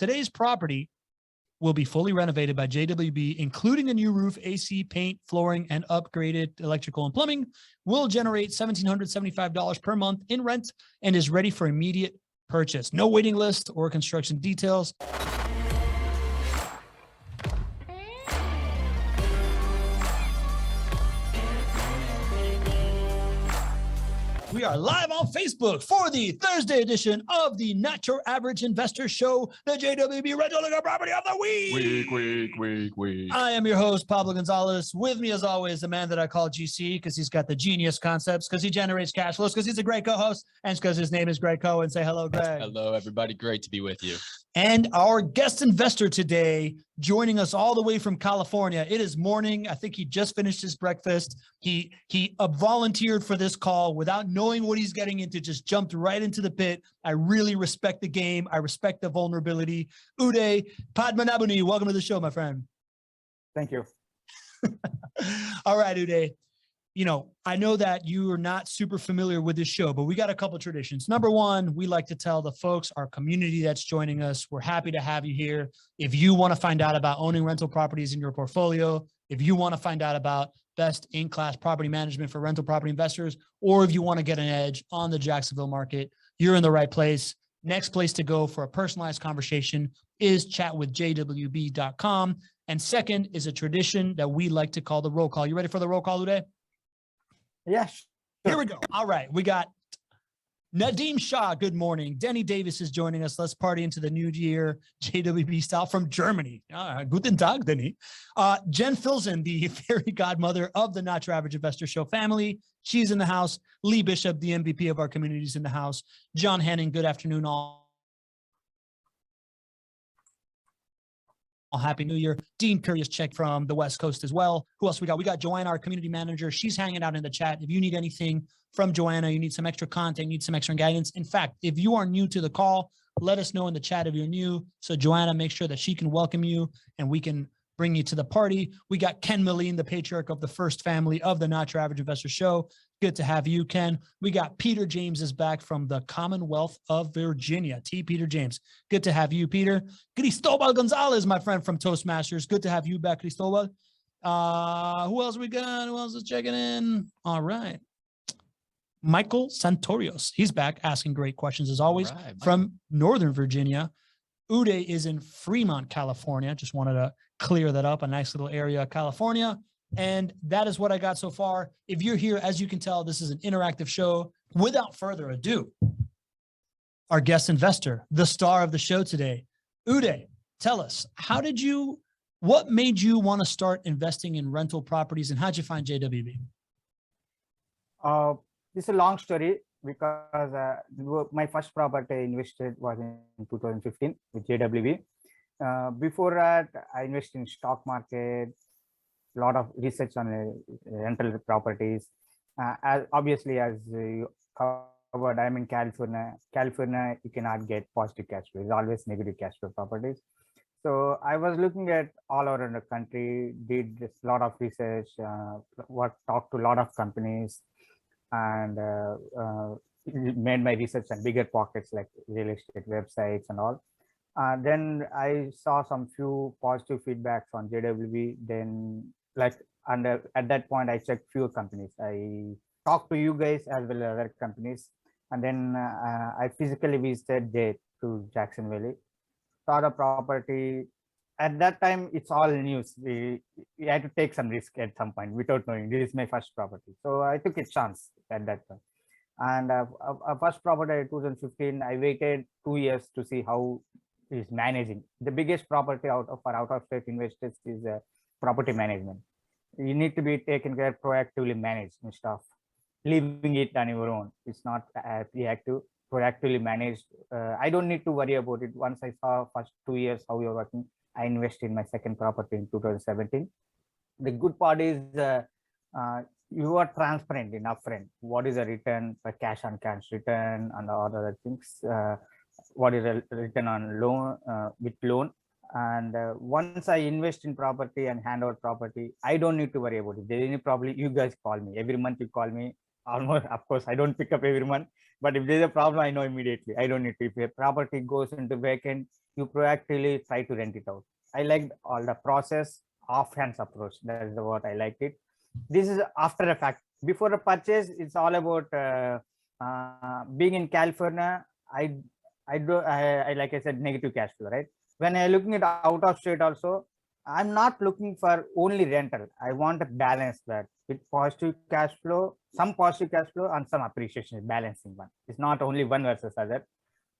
Today's property will be fully renovated by JWB, including a new roof, AC, paint, flooring, and upgraded electrical and plumbing. Will generate $1,775 per month in rent and is ready for immediate purchase. No waiting list or construction details. We are live on Facebook for the Thursday edition of the Not Your Average Investor Show, the JWB Rental Property of the Week. I am your host, Pablo Gonzalez. With me, as always, the man that I call GC because he's got the genius concepts, because he generates cash flows, because he's a great co-host, and because his name is Gregg Cohen. Say hello, Greg. Hello, everybody. Great to be with you. And our guest investor today, joining us all the way from California. It is morning. I think he just finished his breakfast. He volunteered for this call without knowing what he's getting into, just jumped right into the pit. I really respect the game. I respect the vulnerability. Uday Padmanabhuni, welcome to the show, my friend. Thank you. All right, Uday. You know, I know that you are not super familiar with this show, but we got a couple of traditions. Number one, we like to tell the folks, our community that's joining us, we're happy to have you here. If you want to find out about owning rental properties in your portfolio, if you want to find out about best in-class property management for rental property investors, or if you want to get an edge on the Jacksonville market, you're in the right place. Next place to go for a personalized conversation is chatwithjwb.com. And second is a tradition that we like to call the roll call. You ready for the roll call today? Yes. Here we go. All right. We got Nadeem Shah. Good morning. Denny Davis is joining us. Let's party into the new year, JWB style from Germany. Guten Tag, Denny. Jen Filzen, the fairy godmother of the Not Your Average Investor Show family. She's in the house. Lee Bishop, the MVP of our community, is in the house. John Henning, good afternoon all. Happy New Year. Dean Curious check from the West Coast as well. Who else we got? We got Joanna, our community manager. She's hanging out in the chat. If you need anything from Joanna, you need some extra content, you need some extra guidance. In fact, if you are new to the call, let us know in the chat if you're new. So Joanna, make sure that she can welcome you and we can bring you to the party. We got Ken Moline, the patriarch of the first family of the Not Your Average Investor Show. Good to have you, Ken. We got Peter James is back from the Commonwealth of Virginia. T. Peter James. Good to have you, Peter. Cristobal Gonzalez, my friend from Toastmasters. Good to have you back, Cristobal. Who else we got? Who else is checking in? All right. Michael Santorios. He's back asking great questions as always from Northern Virginia. Uday is in Fremont, California. Just wanted to clear that up. A nice little area of California. And that is what I got so far. If you're here, as you can tell, this is an interactive show. Without further ado, our guest investor, the star of the show today, Uday, tell us, what made you want to start investing in rental properties and how'd you find JWB? This is a long story because my first property I invested was in 2015 with JWB. Before that, I invested in stock market, a lot of research on rental properties. As you covered, I'm in California. California, you cannot get positive cash flow. It's always negative cash flow properties. So I was looking at all around the country, did a lot of research, talked to a lot of companies, and made my research on bigger pockets like real estate websites and all. Then I saw some few positive feedbacks on JWB. Then at that point, I checked few companies. I talked to you guys as well as other companies. And then I physically visited there to Jacksonville, saw the property. At that time, it's all news. We had to take some risk at some point without knowing this is my first property. So I took a chance at that time. And a first property in 2015, I waited 2 years to see how is managing. The biggest property out of state investors is property management. You need to be taken care, proactively managed instead of leaving it on your own. It's not reactive, proactively managed. I don't need to worry about it. Once I saw first 2 years how you're working, I invested in my second property in 2017. The good part is you are transparent in upfront. What is a return, a cash on cash return, and all other things. What is a return on loan with loan. And once I invest in property and hand over property, I don't need to worry about it. There is any problem, you guys call me. Every month you call me, almost, of course, I don't pick up every month, but if there's a problem, I know immediately. I don't need to. If a property goes into vacant, you proactively try to rent it out. I like all the process, offhand approach. That is what I like it. This is after a fact. Before a purchase, it's all about being in California. I like I said, negative cash flow, right? When I'm looking at out of state also, I'm not looking for only rental. I want a balance that with positive cash flow, some positive cash flow and some appreciation, balancing one. It's not only one versus other.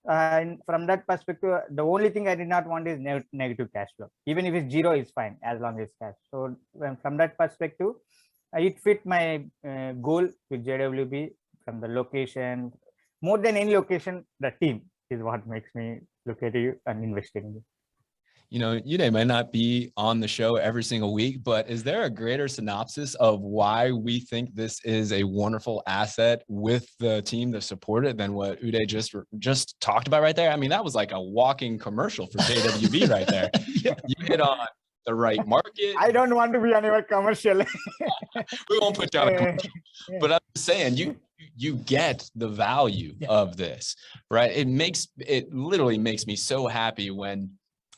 And from that perspective, the only thing I did not want is negative cash flow. Even if it's zero, it's fine as long as it's cash. So from that perspective, it fit my goal with JWB from the location. More than any location, the team is what makes me look at you and invest in you. You know, Uday might not be on the show every single week, but is there a greater synopsis of why we think this is a wonderful asset with the team that support it than what Uday just talked about right there? I mean, that was like a walking commercial for JWB right there. Yeah. You hit on the right market. I don't want to be on your commercial. We won't put down a commercial, but I'm just saying you get the value of this, right? It literally makes me so happy when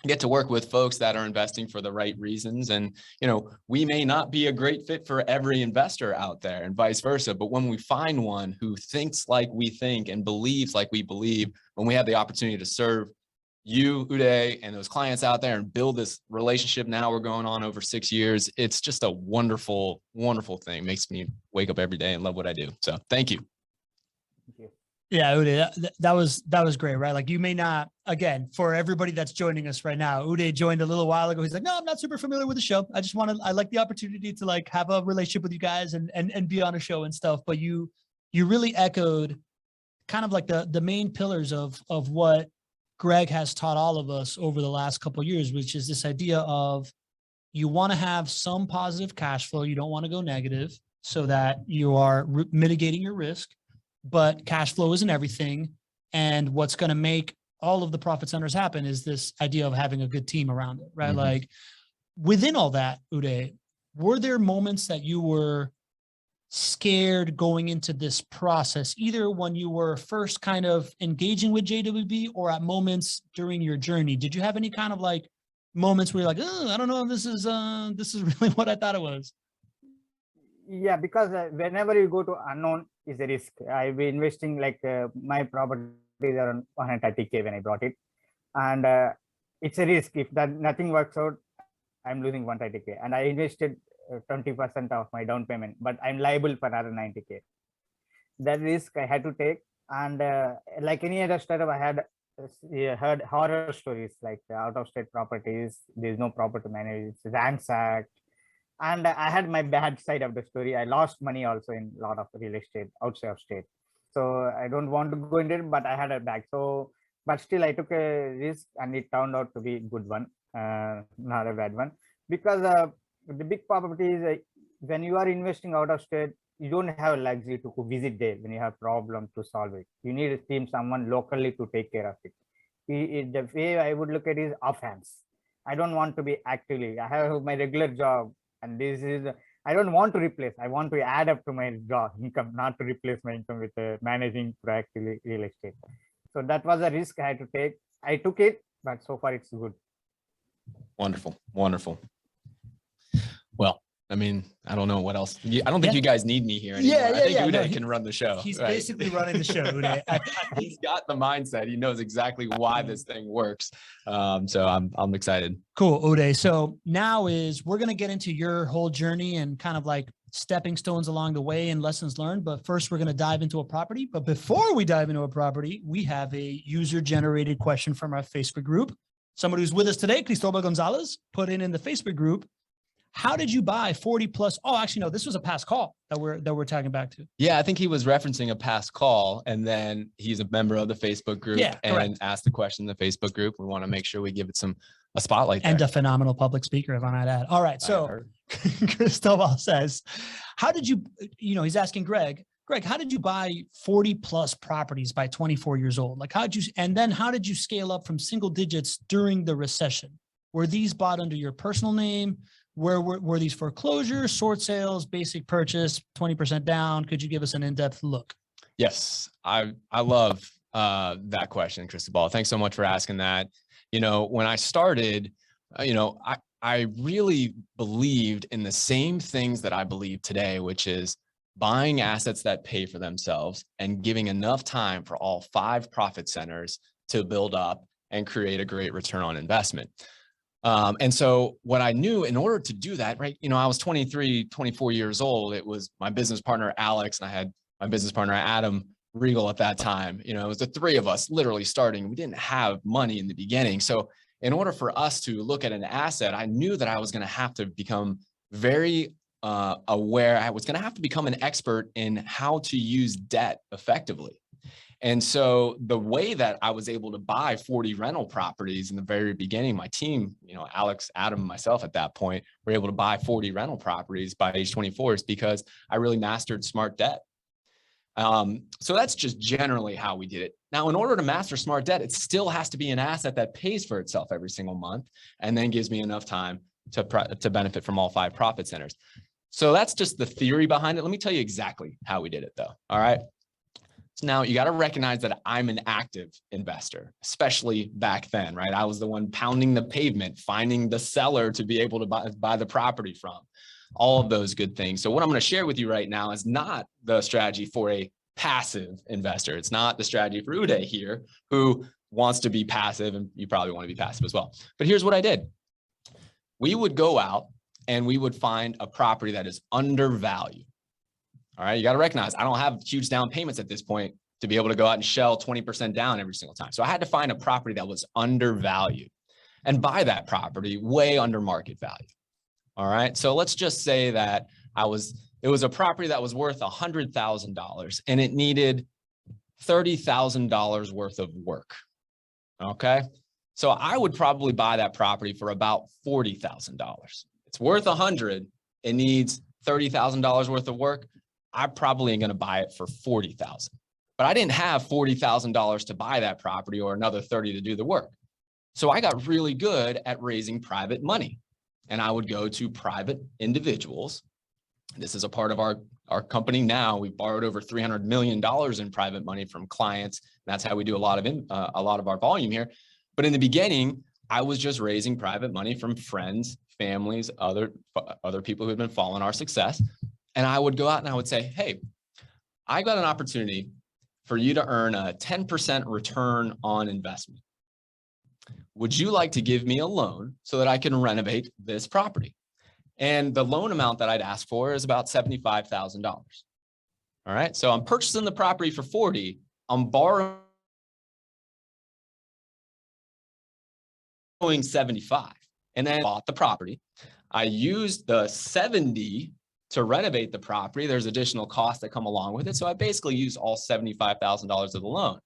get to work with folks that are investing for the right reasons. And, you know, we may not be a great fit for every investor out there and vice versa, but when we find one who thinks like we think and believes like we believe, when we have the opportunity to serve you, Uday, and those clients out there and build this relationship now we're going on over 6 years, it's just a wonderful, wonderful thing. Makes me wake up every day and love what I do. So thank you. Thank you. Yeah, Uday, that was great, right? Like you may not, again, for everybody that's joining us right now, Uday joined a little while ago. He's like, no, I'm not super familiar with the show. I like the opportunity to like have a relationship with you guys and be on a show and stuff. But you really echoed kind of like the main pillars of what Gregg has taught all of us over the last couple of years, which is this idea of you want to have some positive cash flow. You don't want to go negative so that you are mitigating your risk. But cash flow isn't everything. And what's going to make all of the profit centers happen is this idea of having a good team around it, right? Mm-hmm. Like within all that, Uday, were there moments that you were scared going into this process, either when you were first kind of engaging with JWB or at moments during your journey? Did you have any kind of like moments where you're like, oh, I don't know if this is really what I thought it was? Yeah, because whenever you go to unknown is a risk. I've been investing like my properties around 130K when I brought it, and it's a risk. If that nothing works out, I'm losing 130K, and I invested 20% of my down payment, but I'm liable for another 90K. That risk I had to take, and like any other startup, I had heard horror stories like out of state properties. There's no property management, it's ransacked. And I had my bad side of the story. I lost money also in a lot of real estate outside of state. So I don't want to go into it, but I had a bag. So, but still I took a risk and it turned out to be a good one, not a bad one. Because the big property is when you are investing out of state, you don't have a luxury to visit there when you have problem to solve it. You need a team, someone locally to take care of it. The way I would look at it is offhands. I don't want to be actively. I have my regular job. And this is, I don't want to replace. I want to add up to my job income, not to replace my income with managing proactively real estate. So that was a risk I had to take. I took it, but so far it's good. Wonderful, wonderful. Well, I mean, I don't know what else. I don't think you guys need me here anymore. I think Uday can run the show. He's basically running the show, Uday. He's got the mindset. He knows exactly why this thing works. So I'm excited. Cool, Uday. So now we're going to get into your whole journey and kind of like stepping stones along the way and lessons learned. But first, we're going to dive into a property. But before we dive into a property, we have a user-generated question from our Facebook group. Somebody who's with us today, Cristobal Gonzalez, put in the Facebook group. How did you buy 40 plus? Oh, actually, no, this was a past call that we're talking back to. Yeah, I think he was referencing a past call, and then he's a member of the Facebook group and asked the question in the Facebook group. We want to make sure we give it a spotlight there. And a phenomenal public speaker, if I might add. All right, so Cristobal says, how did you, he's asking Gregg, how did you buy 40 plus properties by 24 years old? Like how did you scale up from single digits during the recession? Were these bought under your personal name? Were these foreclosures, short sales, basic purchase, 20% down? Could you give us an in-depth look? Yes, I love that question, Cristobal. Thanks so much for asking that. You know, when I started, I really believed in the same things that I believe today, which is buying assets that pay for themselves and giving enough time for all 5 profit centers to build up and create a great return on investment. And so what I knew in order to do that, right, I was 23, 24 years old. It was my business partner, Alex, and I had my business partner, Adam Regal, at that time. It was the 3 of us literally starting. We didn't have money in the beginning. So in order for us to look at an asset, I knew that I was going to have to become very aware. I was going to have to become an expert in how to use debt effectively. And so the way that I was able to buy 40 rental properties in the very beginning, my team, Alex, Adam, and myself at that point, were able to buy 40 rental properties by age 24 is because I really mastered smart debt. So that's just generally how we did it. Now, in order to master smart debt, it still has to be an asset that pays for itself every single month and then gives me enough time to benefit from all 5 profit centers. So that's just the theory behind it. Let me tell you exactly how we did it, though. All right. So now you got to recognize that I'm an active investor, especially back then, right? I was the one pounding the pavement, finding the seller to be able to buy the property from, all of those good things. So what I'm going to share with you right now is not the strategy for a passive investor. It's not the strategy for Uday here, who wants to be passive, and you probably want to be passive as well. But here's what I did. We would go out and we would find a property that is undervalued. All right, you got to recognize I don't have huge down payments at this point to be able to go out and shell 20% down every single time. So I had to find a property that was undervalued and buy that property way under market value. All right, so let's just say that it was a property that was worth $100,000 and it needed $30,000 worth of work. Okay, so I would probably buy that property for about $40,000. It's worth $100,000. It needs $30,000 worth of work. I probably am going to buy it for $40,000, but I didn't have $40,000 to buy that property or another 30 to do the work. So I got really good at raising private money, and I would go to private individuals. This is a part of our company now. We've borrowed over $300 million in private money from clients. That's how we do a lot of our volume here. But in the beginning, I was just raising private money from friends, families, other people who had been following our success. And I would go out and I would say, hey, I got an opportunity for you to earn a 10% return on investment. Would you like to give me a loan so that I can renovate this property? And the loan amount that I'd ask for is about $75,000. All right. So I'm purchasing the property for 40. I'm borrowing 75, and then bought the property. I used the 70 to renovate the property. There's additional costs that come along with it. So I basically used all $75,000 of the loan.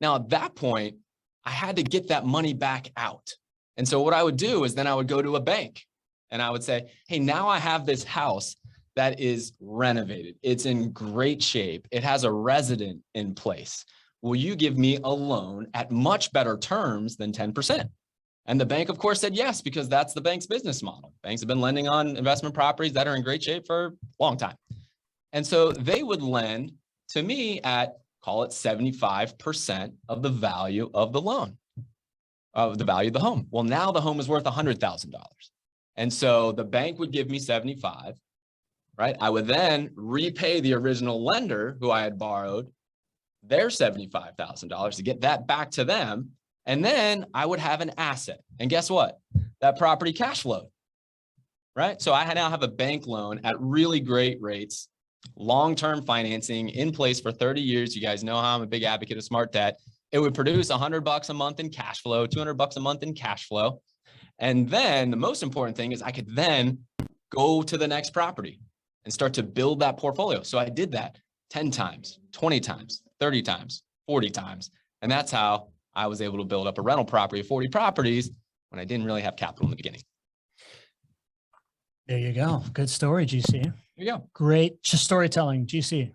Now, at that point, I had to get that money back out. And so what I would do is then I would go to a bank and I would say, hey, now I have this house that is renovated. It's in great shape. It has a resident in place. Will you give me a loan at much better terms than 10%? And the bank, of course, said yes, because that's the bank's business model. Banks have been lending on investment properties that are in great shape for a long time. And so they would lend to me at, call it 75% of the value of the loan, of the value of the home. Well, now the home is worth $100,000. And so the bank would give me 75, right? I would then repay the original lender who I had borrowed their $75,000 to get that back to them. And then I would have an asset. And guess what? That property cash flowed, right? So I now have a bank loan at really great rates, long-term financing in place for 30 years. You guys know how I'm a big advocate of smart debt. It would produce $100 a month in cash flow, $200 a month in cash flow. And then the most important thing is I could then go to the next property and start to build that portfolio. So I did that 10 times, 20 times, 30 times, 40 times. And that's how I was able to build up a rental property of 40 properties when I didn't really have capital in the beginning. There you go. Good story, GC. There you go. Great storytelling, GC.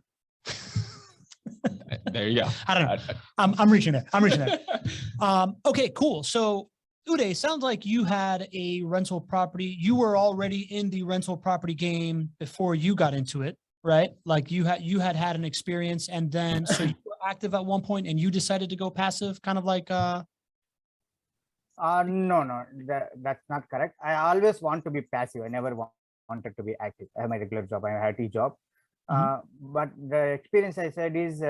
There you go. I don't know. I'm reaching there. Okay, cool. So Uday, sounds like you had a rental property. You were already in the rental property game before you got into it, right? Like you had an experience, and then so you were active at one point and you decided to go passive, kind of like No, that's not correct. I always want to be passive. I never wanted to be active. I have my regular job. I have a IT job. But the experience I said is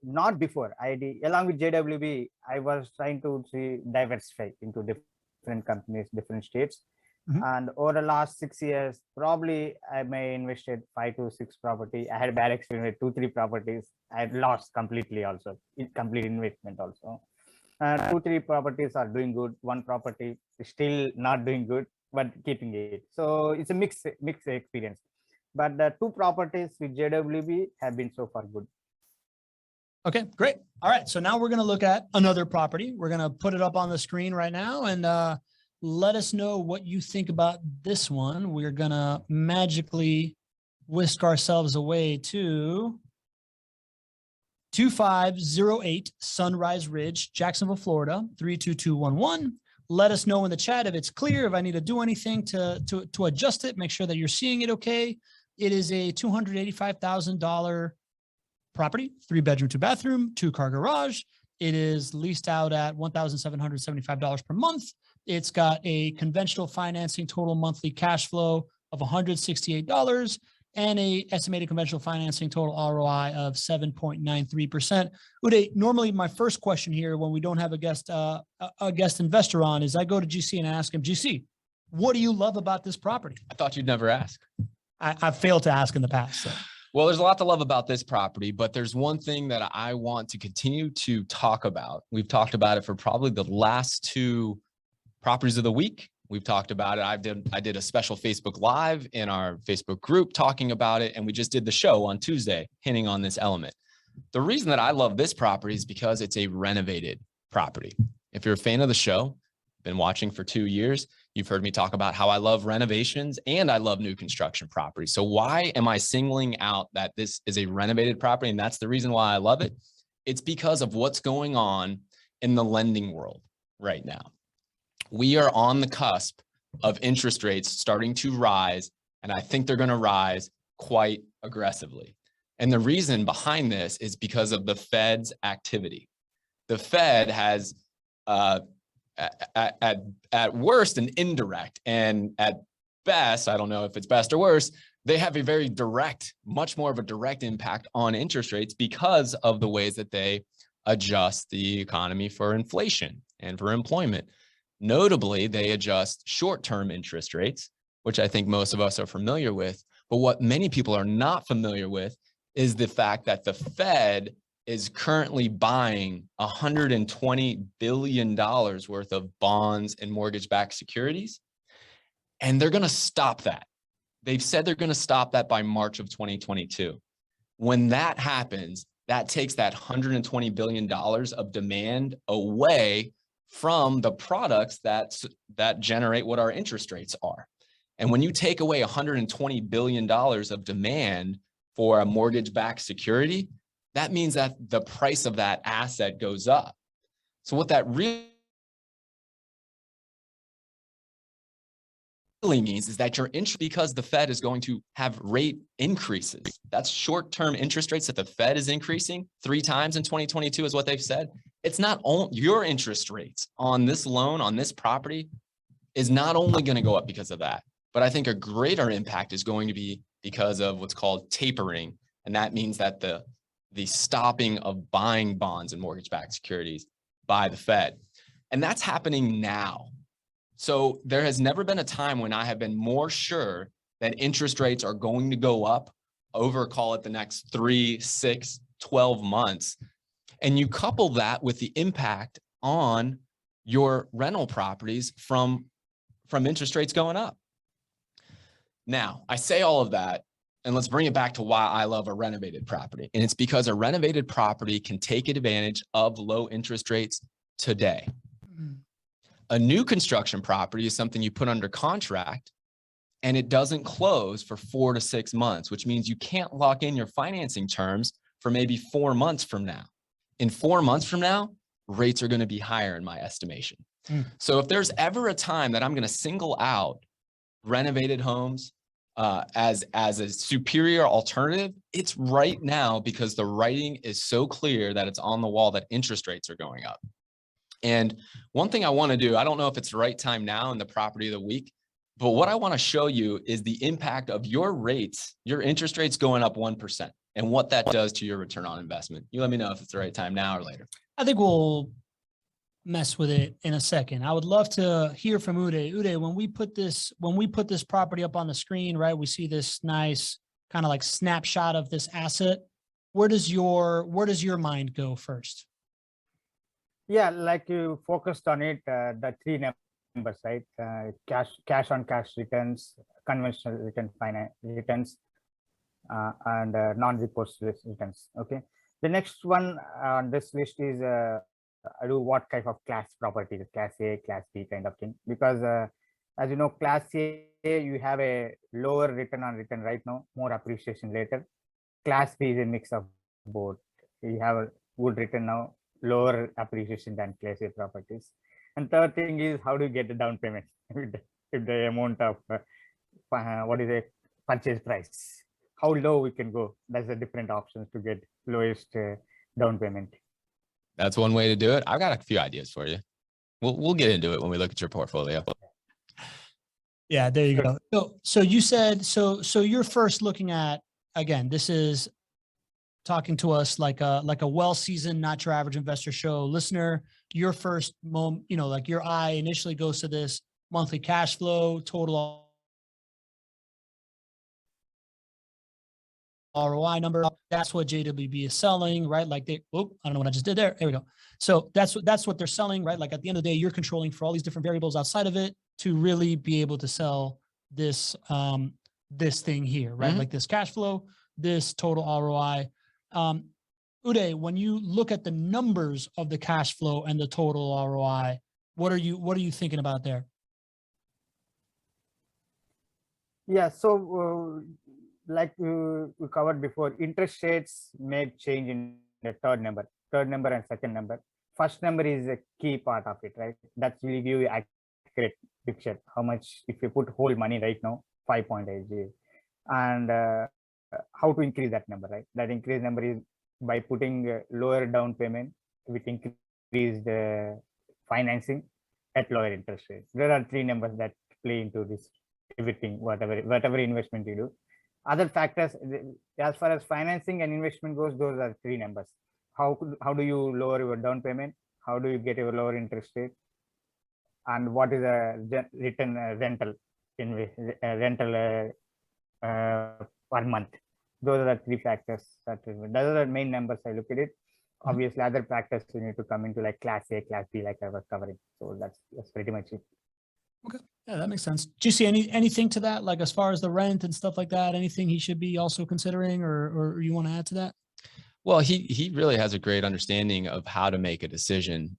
not before. I did, along with JWB, I was trying to diversify into different companies, different states. And over the last 6 years, probably I may invested 5 to 6 property. I had a bad experience with 2-3 properties. I had lost completely also, complete investment also. 2-3 properties are doing good. One property is still not doing good, but keeping it. So it's a mixed experience. But the 2 properties with JWB have been so far good. Okay, great. All right. So now we're going to look at another property. We're going to put it up on the screen right now and let us know what you think about this one. We're going to magically whisk ourselves away to 2508 Sunrise Ridge, Jacksonville, Florida, 32211. Let us know in the chat if it's clear, if I need to do anything to adjust it, make sure that you're seeing it okay. It is a $285,000 property, 3-bedroom, 2-bathroom, 2-car garage. It is leased out at $1,775 per month. It's got a conventional financing total monthly cash flow of $168 and a estimated conventional financing total ROI of 7.93%. Uday, normally my first question here when we don't have a guest investor on is I go to GC and ask him, GC, what do you love about this property? I thought you'd never ask. I've failed to ask in the past. So. Well, there's a lot to love about this property, but there's one thing that I want to continue to talk about. We've talked about it for probably the last 2 properties of the week. We've talked about it. I did a special Facebook Live in our Facebook group talking about it, and we just did the show on Tuesday hitting on this element. The reason that I love this property is because it's a renovated property. If you're a fan of the show, been watching for 2 years, you've heard me talk about how I love renovations and I love new construction properties. So why am I singling out that this is a renovated property? And that's the reason why I love it. It's because of what's going on in the lending world right now. We are on the cusp of interest rates starting to rise, and I think they're going to rise quite aggressively. And the reason behind this is because of the Fed's activity. The Fed has, at worst, an indirect, and at best, I don't know if it's best or worse, they have a very direct, much more of a direct impact on interest rates because of the ways that they adjust the economy for inflation and for employment. Notably, they adjust short-term interest rates, which I think most of us are familiar with. But what many people are not familiar with is the fact that the Fed is currently buying $120 billion worth of bonds and mortgage-backed securities. And they're going to stop that. They've said they're going to stop that by March of 2022. When that happens, that takes that $120 billion of demand away from the products that generate what our interest rates are. And when you take away $120 billion of demand for a mortgage-backed security, that means that the price of that asset goes up. So what that really means is that your interest, because the Fed is going to have rate increases. That's short-term interest rates that the Fed is increasing 3 times in 2022 is what they've said. It's not only your interest rates on this loan, on this property is not only going to go up because of that, but I think a greater impact is going to be because of what's called tapering. And that means that the stopping of buying bonds and mortgage-backed securities by the Fed. And that's happening now. So there has never been a time when I have been more sure that interest rates are going to go up over, call it the next 3, 6, 12 months. And you couple that with the impact on your rental properties from interest rates going up. Now, I say all of that, and let's bring it back to why I love a renovated property. And it's because a renovated property can take advantage of low interest rates today. A new construction property is something you put under contract and it doesn't close for 4 to 6 months, which means you can't lock in your financing terms for maybe 4 months from now. In 4 months from now, rates are going to be higher in my estimation. So if there's ever a time that I'm going to single out renovated homes as a superior alternative, it's right now, because the writing is so clear that it's on the wall that interest rates are going up. And one thing I want to do, I don't know if it's the right time now in the property of the week, but what I want to show you is the impact of your rates, your interest rates going up 1%, and what that does to your return on investment. You let me know if it's the right time now or later. I think we'll mess with it in a second. I would love to hear from Uday. Uday, when we put this property up on the screen, right, we see this nice kind of like snapshot of this asset. Where does your mind go first? Yeah, like you focused on it, the three numbers, right? Cash on cash returns, conventional returns, and non-recourse returns. Okay. The next one on this list is what type of class property, class A, class B kind of thing. Because as you know, class A, you have a lower return on return right now, more appreciation later. Class B is a mix of both. You have a good return now, lower appreciation than class A properties. And third thing is, how do you get the down payment if the amount of what is a purchase price, how low we can go. That's the different options to get lowest down payment. That's one way to do it. I've got a few ideas for you. We'll get into it when we look at your portfolio. Yeah, there you go. So you said, so you're first looking at, again, this is talking to us like a well-seasoned, not your average investor show listener. Your first moment, like your eye initially goes to this monthly cash flow, total ROI number. That's what JWB is selling, right? Like I don't know what I just did there. There we go. So that's what they're selling, right? Like at the end of the day, you're controlling for all these different variables outside of it to really be able to sell this, this thing here, right? Like this cash flow, this total ROI. Uday, when you look at the numbers of the cash flow and the total ROI, what are you thinking about there? Yeah, so like we covered before, interest rates may change in the third number and second number. First number is a key part of it, right? That's will give you accurate picture. How much, if you put whole money right now, 5.8, and how to increase that number, right? That increase number is by putting lower down payment with increased financing at lower interest rates. There are three numbers that play into this everything, whatever investment you do. Other factors, as far as financing and investment goes, those are three numbers. How do you lower your down payment? How do you get your lower interest rate? And what is a return rental per month? Those are the three factors. Those are the main numbers I look at it. Obviously, other factors you need to come into like class A, class B, like I was covering. So that's pretty much it. Okay. Yeah, that makes sense. Do you see anything to that? Like as far as the rent and stuff like that, anything he should be also considering or you want to add to that? Well, he really has a great understanding of how to make a decision.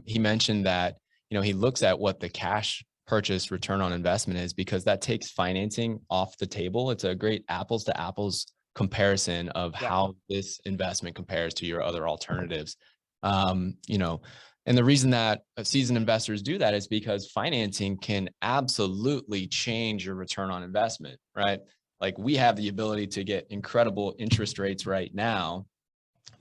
He mentioned that, he looks at what the cash purchase return on investment is, because that takes financing off the table. It's a great apples to apples comparison of how this investment compares to your other alternatives. And the reason that seasoned investors do that is because financing can absolutely change your return on investment, right? Like we have the ability to get incredible interest rates right now,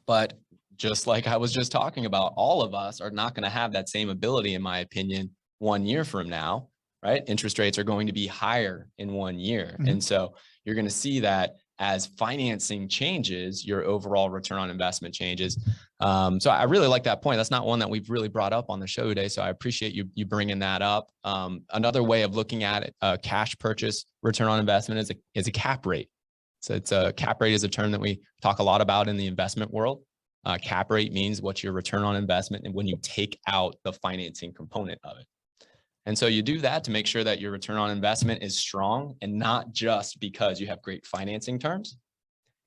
but just like I was just talking about, all of us are not going to have that same ability, in my opinion, 1 year from now, right? Interest rates are going to be higher in 1 year. And so you're going to see that as financing changes, your overall return on investment changes. So I really like that point. That's not one that we've really brought up on the show today. So I appreciate you bringing that up. Another way of looking at it, cash purchase return on investment is a cap rate. So it's a cap rate is a term that we talk a lot about in the investment world. Cap rate means what's your return on investment and when you take out the financing component of it. And so you do that to make sure that your return on investment is strong and not just because you have great financing terms.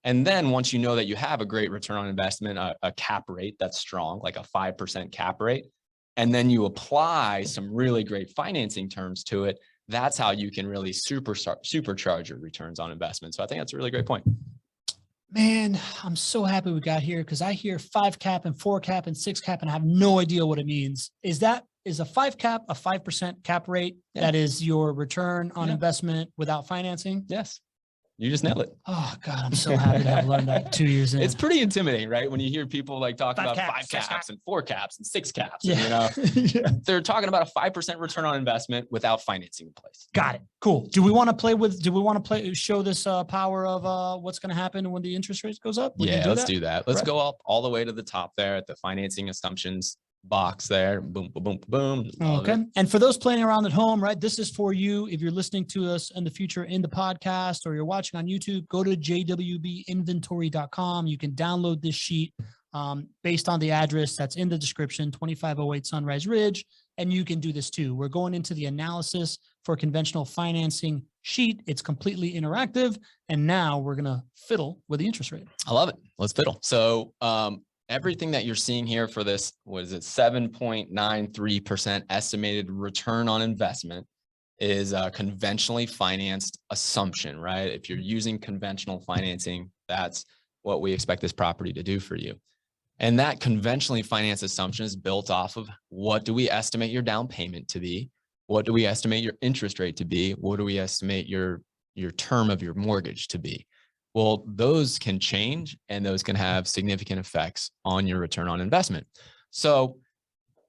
And then once you know that you have a great return on investment, a cap rate that's strong, like a 5% cap rate, and then you apply some really great financing terms to it, that's how you can really supercharge your returns on investment. So I think that's a really great point. Man, I'm so happy we got here because I hear 5 cap and 4 cap and 6 cap and I have no idea what it means. Is a 5 cap a 5% cap rate? Yeah. That is your return on Yeah. investment without financing? Yes. You just nailed it. Oh God, I'm so happy to have learned that 2 years in. It's pretty intimidating, right? When you hear people like talk 5 about caps, 5 6 caps and 4 caps and 6 caps, Yeah. and, you know, Yeah. they're talking about a 5% return on investment without financing in place. Got it. Cool. Do we want to show this power of what's going to happen when the interest rate goes up? Yeah, let's do that. Let's Right. go up all the way to the top there at the financing assumptions box there. Boom, boom, boom, boom. Love Okay. it. And for those playing around at home, right, this is for you. If you're listening to us in the future in the podcast or you're watching on YouTube, go to jwbinventory.com. You can download this sheet based on the address that's in the description, 2508 Sunrise Ridge. And you can do this too. We're going into the analysis for conventional financing sheet. It's completely interactive. And now we're going to fiddle with the interest rate. I love it. Let's fiddle. So, everything that you're seeing here for this, what is it, 7.93% estimated return on investment is a conventionally financed assumption, right? If you're using conventional financing, that's what we expect this property to do for you. And that conventionally financed assumption is built off of what do we estimate your down payment to be? What do we estimate your interest rate to be? What do we estimate your term of your mortgage to be? Well, those can change and those can have significant effects on your return on investment. So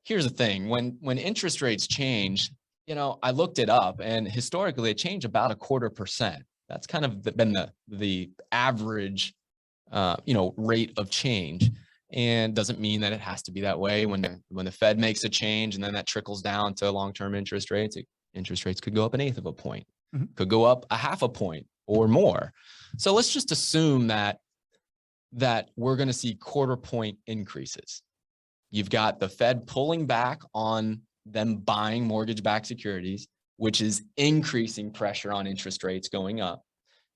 here's the thing, when interest rates change, you know, I looked it up and historically they change about 0.25%. That's kind of been the average, rate of change. And doesn't mean that it has to be that way. When the Fed makes a change and then that trickles down to long-term interest rates, interest rates could go up 1/8 of a point, could go up 0.5 point or more. So let's just assume that we're going to see 0.25 point increases. You've got the Fed pulling back on them buying mortgage-backed securities, which is increasing pressure on interest rates going up.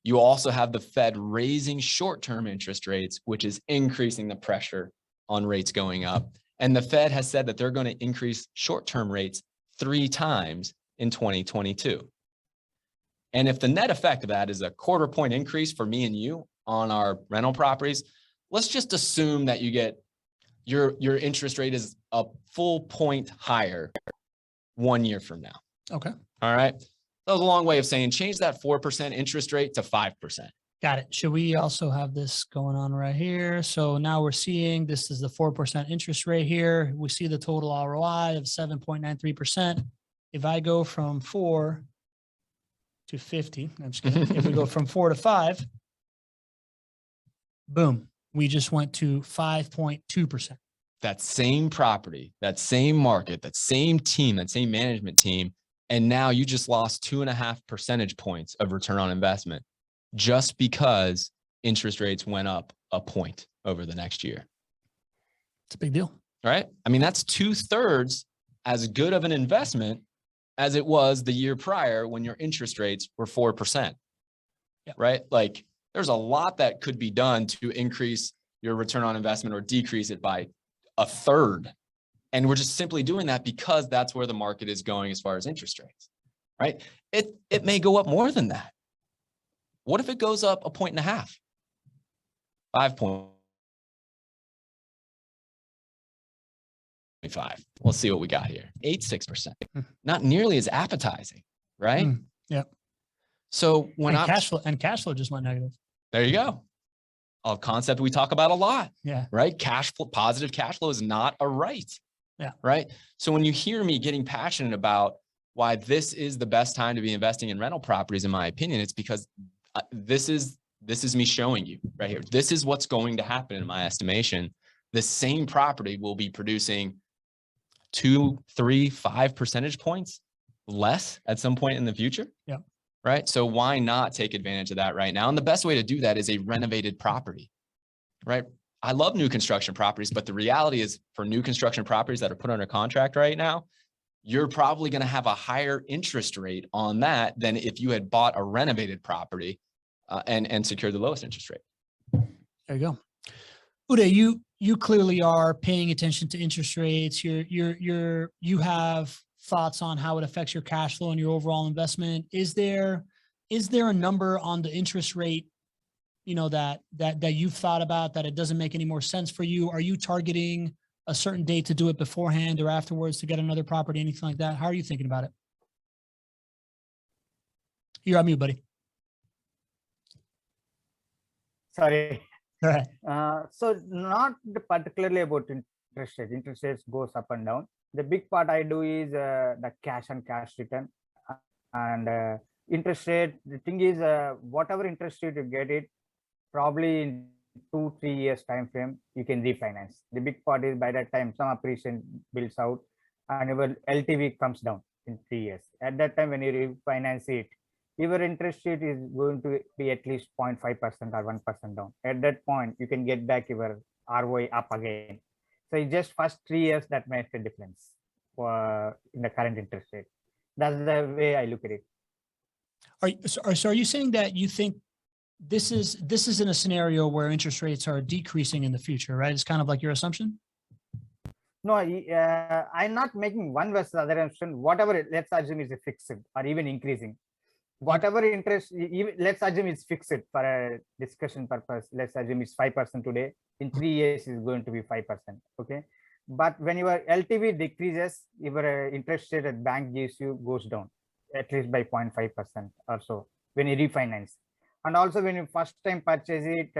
You also have the Fed raising short-term interest rates, which is increasing the pressure on rates going up. And the Fed has said that they're going to increase short-term rates 3 times in 2022. And if the net effect of that is a 0.25 point increase for me and you on our rental properties, let's just assume that you get your interest rate is a full point higher 1 year from now. Okay. All right. That was a long way of saying change that 4% interest rate to 5%. Got it. Should we also have this going on right here? So now we're seeing this is the 4% interest rate here. We see the total ROI of 7.93%. If I go from 4 to 50, I'm just kidding. If we go from 4 to 5, boom, we just went to 5.2%. That same property, that same market, that same team, that same management team. And now you just lost 2.5 percentage points of return on investment just because interest rates went up 1 point over the next year. It's a big deal. All right. I mean, that's 2/3 as good of an investment as it was the year prior when your interest rates were 4%. Yep. Right. Like there's a lot that could be done to increase your return on investment or decrease it by 1/3. And we're just simply doing that because that's where the market is going as far as interest rates, right? It may go up more than that. What if it goes up 1.5 points? 5.5. Let's see what we got here. 8.6%. Not nearly as appetizing, right? Yeah. So when cash flow just went negative. There you go. A concept we talk about a lot. Yeah. Right. Cash flow, positive cash flow is not a right. Yeah. Right. So when you hear me getting passionate about why this is the best time to be investing in rental properties, in my opinion, it's because this is me showing you right here. This is what's going to happen in my estimation. The same property will be producing 2, 3, 5 percentage points less at some point in the future. Yeah. Right. So why not take advantage of that right now? And the best way to do that is a renovated property. Right. I love new construction properties, but the reality is for new construction properties that are put under contract right now, you're probably going to have a higher interest rate on that than if you had bought a renovated property and secured the lowest interest rate. There you go. Uday, you clearly are paying attention to interest rates. You have thoughts on how it affects your cash flow and your overall investment. Is there a number on the interest rate, you know, that you've thought about that it doesn't make any more sense for you? Are you targeting a certain date to do it beforehand or afterwards to get another property, anything like that? How are you thinking about it? You're on mute, buddy. Sorry. All right. So not particularly about interest rate. Interest rates goes up and down. The big part I do is the cash on cash return, and interest rate. The thing is, whatever interest rate you get it, probably in 2-3 years time frame, you can refinance. The big part is by that time some appreciation builds out and your LTV comes down in 3 years. At that time, when you refinance it, your interest rate is going to be at least 0.5% or 1% down. At that point, you can get back your ROI up again. So it's just first 3 years that makes the difference in the current interest rate. That's the way I look at it. So are you saying that you think this is in a scenario where interest rates are decreasing in the future, right? It's kind of like your assumption? No, I'm not making one versus the other assumption. Whatever, let's assume is fixed or even increasing. Whatever interest, let's assume it's fixed for a discussion purpose. Let's assume it's 5% today. In 3 years, is going to be 5%. Okay. But when your LTV decreases, your interest rate that bank gives you goes down at least by 0.5% or so when you refinance. And also when you first time purchase it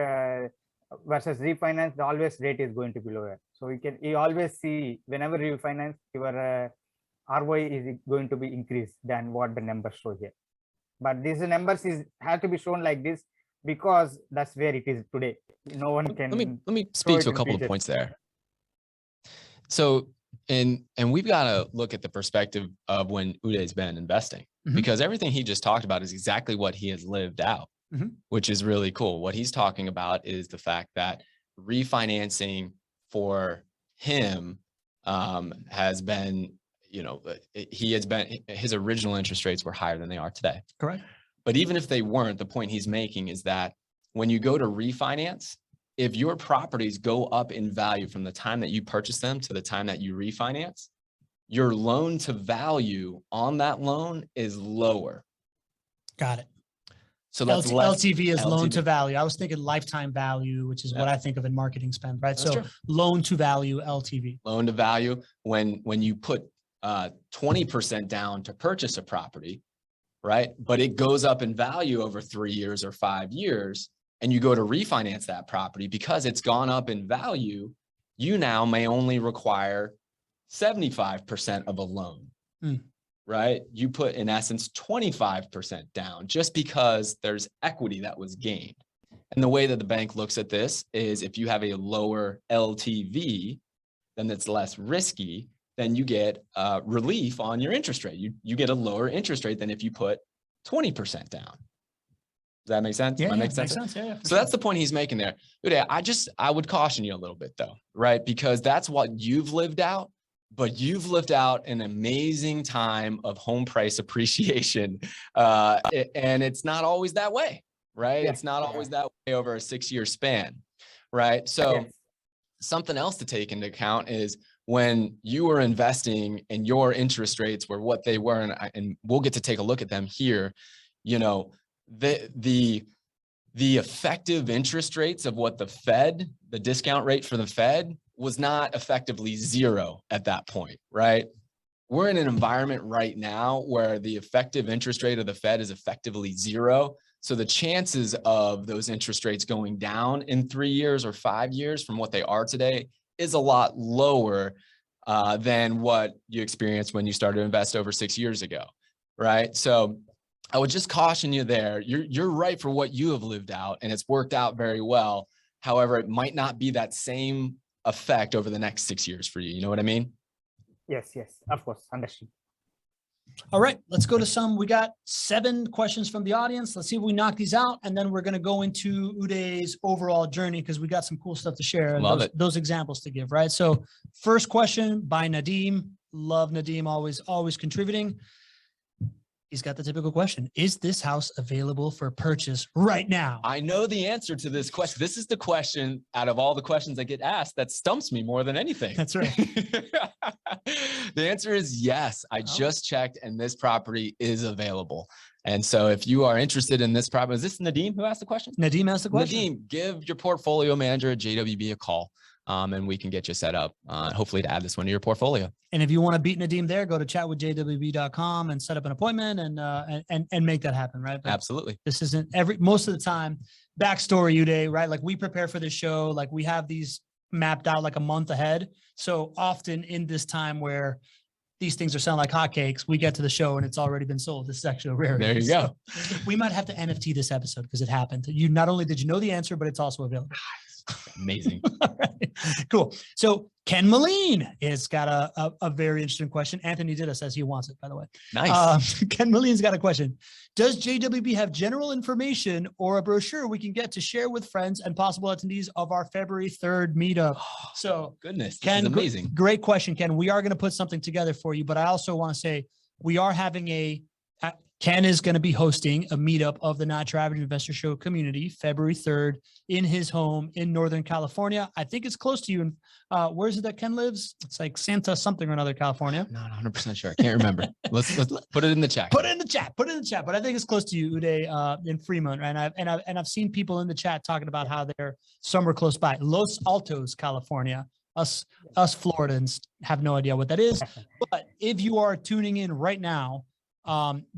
versus refinance, the always rate is going to be lower. So you always see whenever you refinance, your ROI is going to be increased than what the numbers show here. But these numbers have to be shown like this because that's where it is today. No one can. Let me speak to a couple of points there. So, and we've got to look at the perspective of when Uday's been investing, because everything he just talked about is exactly what he has lived out, which is really cool. What he's talking about is the fact that refinancing for him has been, you know, his original interest rates were higher than they are today. Correct. But even if they weren't, the point he's making is that when you go to refinance, if your properties go up in value from the time that you purchase them to the time that you refinance, your loan to value on that loan is lower. Got it. So that's LTV is loan to value. I was thinking lifetime value, which is what I think of in marketing spend, right? That's so true. Loan to value, LTV. Loan to value, when you put 20% down to purchase a property, right? But it goes up in value over 3 years or 5 years, and you go to refinance that property because it's gone up in value, you now may only require 75% of a loan, right? You put, in essence, 25% down just because there's equity that was gained. And the way that the bank looks at this is if you have a lower LTV, then it's less risky, then you get relief on your interest rate. You get a lower interest rate than if you put 20% down. Does that make sense? Yeah, makes sense. Yeah, so that's the point he's making there. Uday, I would caution you a little bit though, right? Because that's what you've lived out, but you've lived out an amazing time of home price appreciation. And it's not always that way, right? It's not always that way over a 6-year span, right? So something else to take into account is when you were investing and your interest rates were what they were, and we'll get to take a look at them here, you know, the effective interest rates of what the discount rate for the Fed was not effectively zero at that point, right? We're in an environment right now where the effective interest rate of the Fed is effectively zero. So the chances of those interest rates going down in 3 years or 5 years from what they are today is a lot lower than what you experienced when you started to invest over 6 years ago, right? So I would just caution you there. You're right for what you have lived out, and it's worked out very well. However, it might not be that same effect over the next 6 years for you. You know what I mean? Yes, of course, understood. All right, let's go to we got 7 questions from the audience. Let's see if we knock these out, and then we're going to go into Uday's overall journey because we got some cool stuff to share. Those examples to give, right? So first question by Nadeem. Love Nadeem, always contributing. He's got the typical question. Is this house available for purchase right now? I know the answer to this question. This is the question out of all the questions I get asked that stumps me more than anything. That's right. The answer is yes. I just checked and this property is available. And so if you are interested in this property, is this Nadeem who asked the question? Nadeem asked the question. Nadeem, give your portfolio manager at JWB a call. And we can get you set up, hopefully to add this one to your portfolio. And if you want to beat Nadeem there, go to chatwithjwb.com and set up an appointment and make that happen, right? But absolutely. this isn't most of the time. Backstory, Uday, right? Like we prepare for this show, like we have these mapped out like a month ahead. So often in this time where these things are selling like hotcakes, we get to the show and it's already been sold. This is actually a rarity. There you go. So we might have to NFT this episode because it happened. You not only did you know the answer, but it's also available. Amazing. All right. Cool. So Ken Moline has got a very interesting question. Anthony Dida says he wants it, by the way. Nice. Ken Moline's got a question. Does JWB have general information or a brochure we can get to share with friends and possible attendees of our February 3rd meetup? So goodness, Ken, this is amazing. Great question, Ken. We are going to put something together for you, but I also want to say we are having Ken is going to be hosting a meetup of the Not Your Average Investor Show community February 3rd in his home in Northern California. I think it's close to you. Where is it that Ken lives? It's like Santa something or another, California. Not 100% sure. I can't remember. Let's put it in the chat. Put it in the chat. Put it in the chat. But I think it's close to you, Uday, in Fremont. And I've seen people in the chat talking about how they're somewhere close by. Los Altos, California. Us Floridans have no idea what that is. But if you are tuning in right now,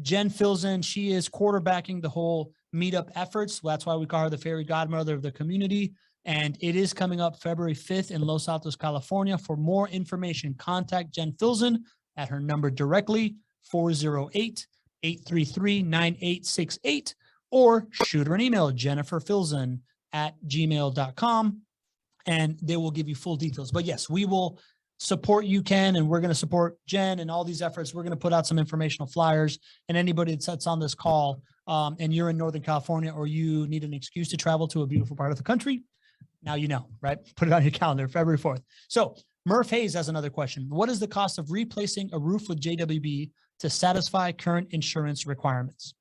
Jen fills in. She is quarterbacking the whole meetup efforts. That's why we call her the fairy godmother of the community. And it is coming up February 5th in Los Altos, California. For more information, contact Jen Filzen at her number directly, 408-833-9868, or shoot her an email, jenniferfilzen@gmail.com, and they will give you full details. But yes, we will support you, Ken, and we're going to support Jen and all these efforts. We're going to put out some informational flyers, and anybody that's on this call and you're in Northern California or you need an excuse to travel to a beautiful part of the country, now you know, right? Put it on your calendar, February 4th. So Murph Hayes has another question. What is the cost of replacing a roof with JWB to satisfy current insurance requirements?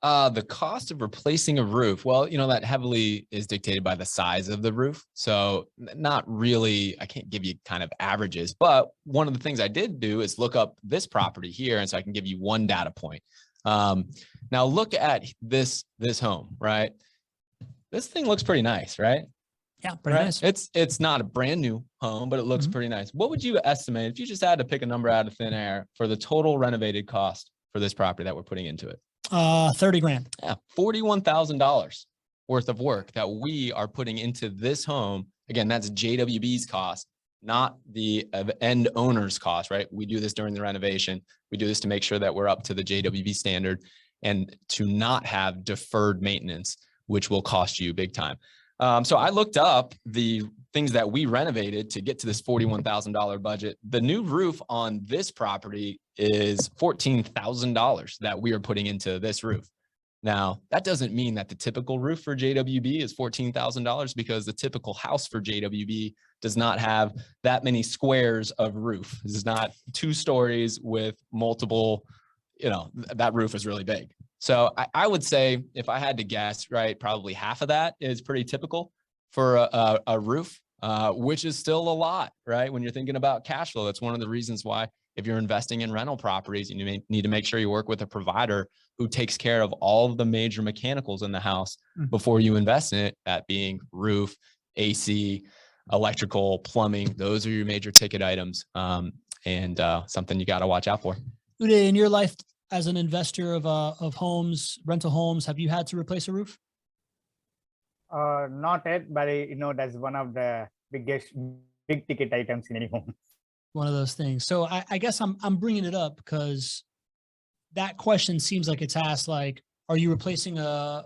The cost of replacing a roof, well, that heavily is dictated by the size of the roof. So not really, I can't give you kind of averages, but one of the things I did do is look up this property here. And so I can give you one data point. Now look at this home, right? This thing looks pretty nice, right? Yeah, pretty nice. It's not a brand new home, but it looks pretty nice. What would you estimate if you just had to pick a number out of thin air for the total renovated cost for this property that we're putting into it? 30 grand. Yeah, $41,000 worth of work that we are putting into this home. Again, that's JWB's cost, not the end owner's cost, right? We do this during the renovation. We do this to make sure that we're up to the JWB standard and to not have deferred maintenance, which will cost you big time. So I looked up the things that we renovated to get to this $41,000 budget. The new roof on this property is $14,000 that we are putting into this roof. Now, that doesn't mean that the typical roof for JWB is $14,000 because the typical house for JWB does not have that many squares of roof. This is not 2 stories with multiple, that roof is really big. So I would say if I had to guess, right, probably half of that is pretty typical for a roof, which is still a lot, right? When you're thinking about cash flow, that's one of the reasons why if you're investing in rental properties, you need to make sure you work with a provider who takes care of all of the major mechanicals in the house before you invest in it, that being roof, AC, electrical, plumbing. Those are your major ticket items and something you got to watch out for. Uday, in your life, as an investor of homes, rental homes, have you had to replace a roof? Not yet, but that's one of the big ticket items in any home. One of those things. So I guess I'm bringing it up because that question seems like it's asked like, are you replacing to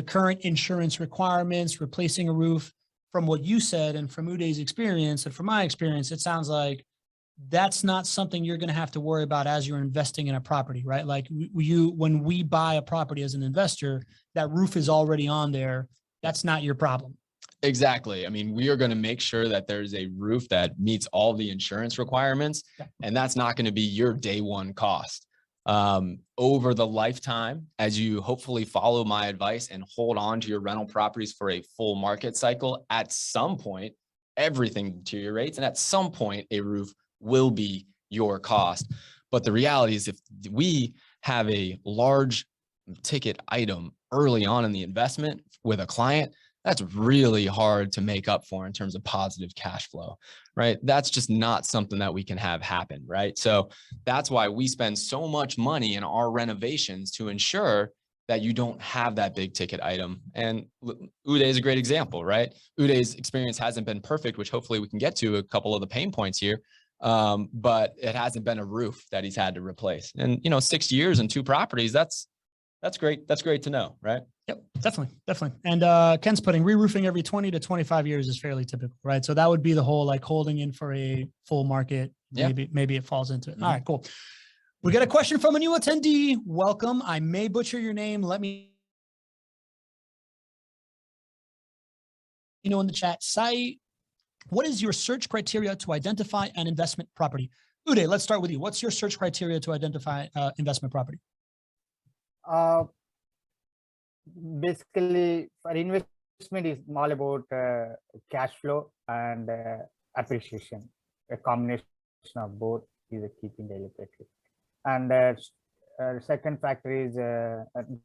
current insurance requirements, replacing a roof? From what you said and from Uday's experience and from my experience, it sounds like that's not something you're going to have to worry about as you're investing in a property, right? Like when we buy a property as an investor, that roof is already on there. That's not your problem. Exactly. I mean, we are going to make sure that there's a roof that meets all the insurance requirements, and that's not going to be your day one cost. over the lifetime, as you hopefully follow my advice and hold on to your rental properties for a full market cycle, at some point, everything deteriorates. And at some point, a roof will be your cost. But the reality is, if we have a large ticket item early on in the investment with a client, that's really hard to make up for in terms of positive cash flow, right? That's just not something that we can have happen, right? So that's why we spend so much money in our renovations to ensure that you don't have that big ticket item. And Uday is a great example, right? Uday's experience hasn't been perfect, which hopefully we can get to a couple of the pain points here. But it hasn't been a roof that he's had to replace. And, 6 years and 2 properties, that's great. That's great to know, right? Yep, definitely. And Ken's putting re-roofing every 20 to 25 years is fairly typical, right? So that would be the whole like holding in for a full market. Yeah. Maybe it falls into it. All right, cool. We got a question from a new attendee. Welcome. I may butcher your name. Let me know in the chat. Sai, what is your search criteria to identify an investment property? Uday, let's start with you. What's your search criteria to identify investment property? Basically, for investment is all about cash flow and appreciation. A combination of both is a key thing I look at it. And second factor is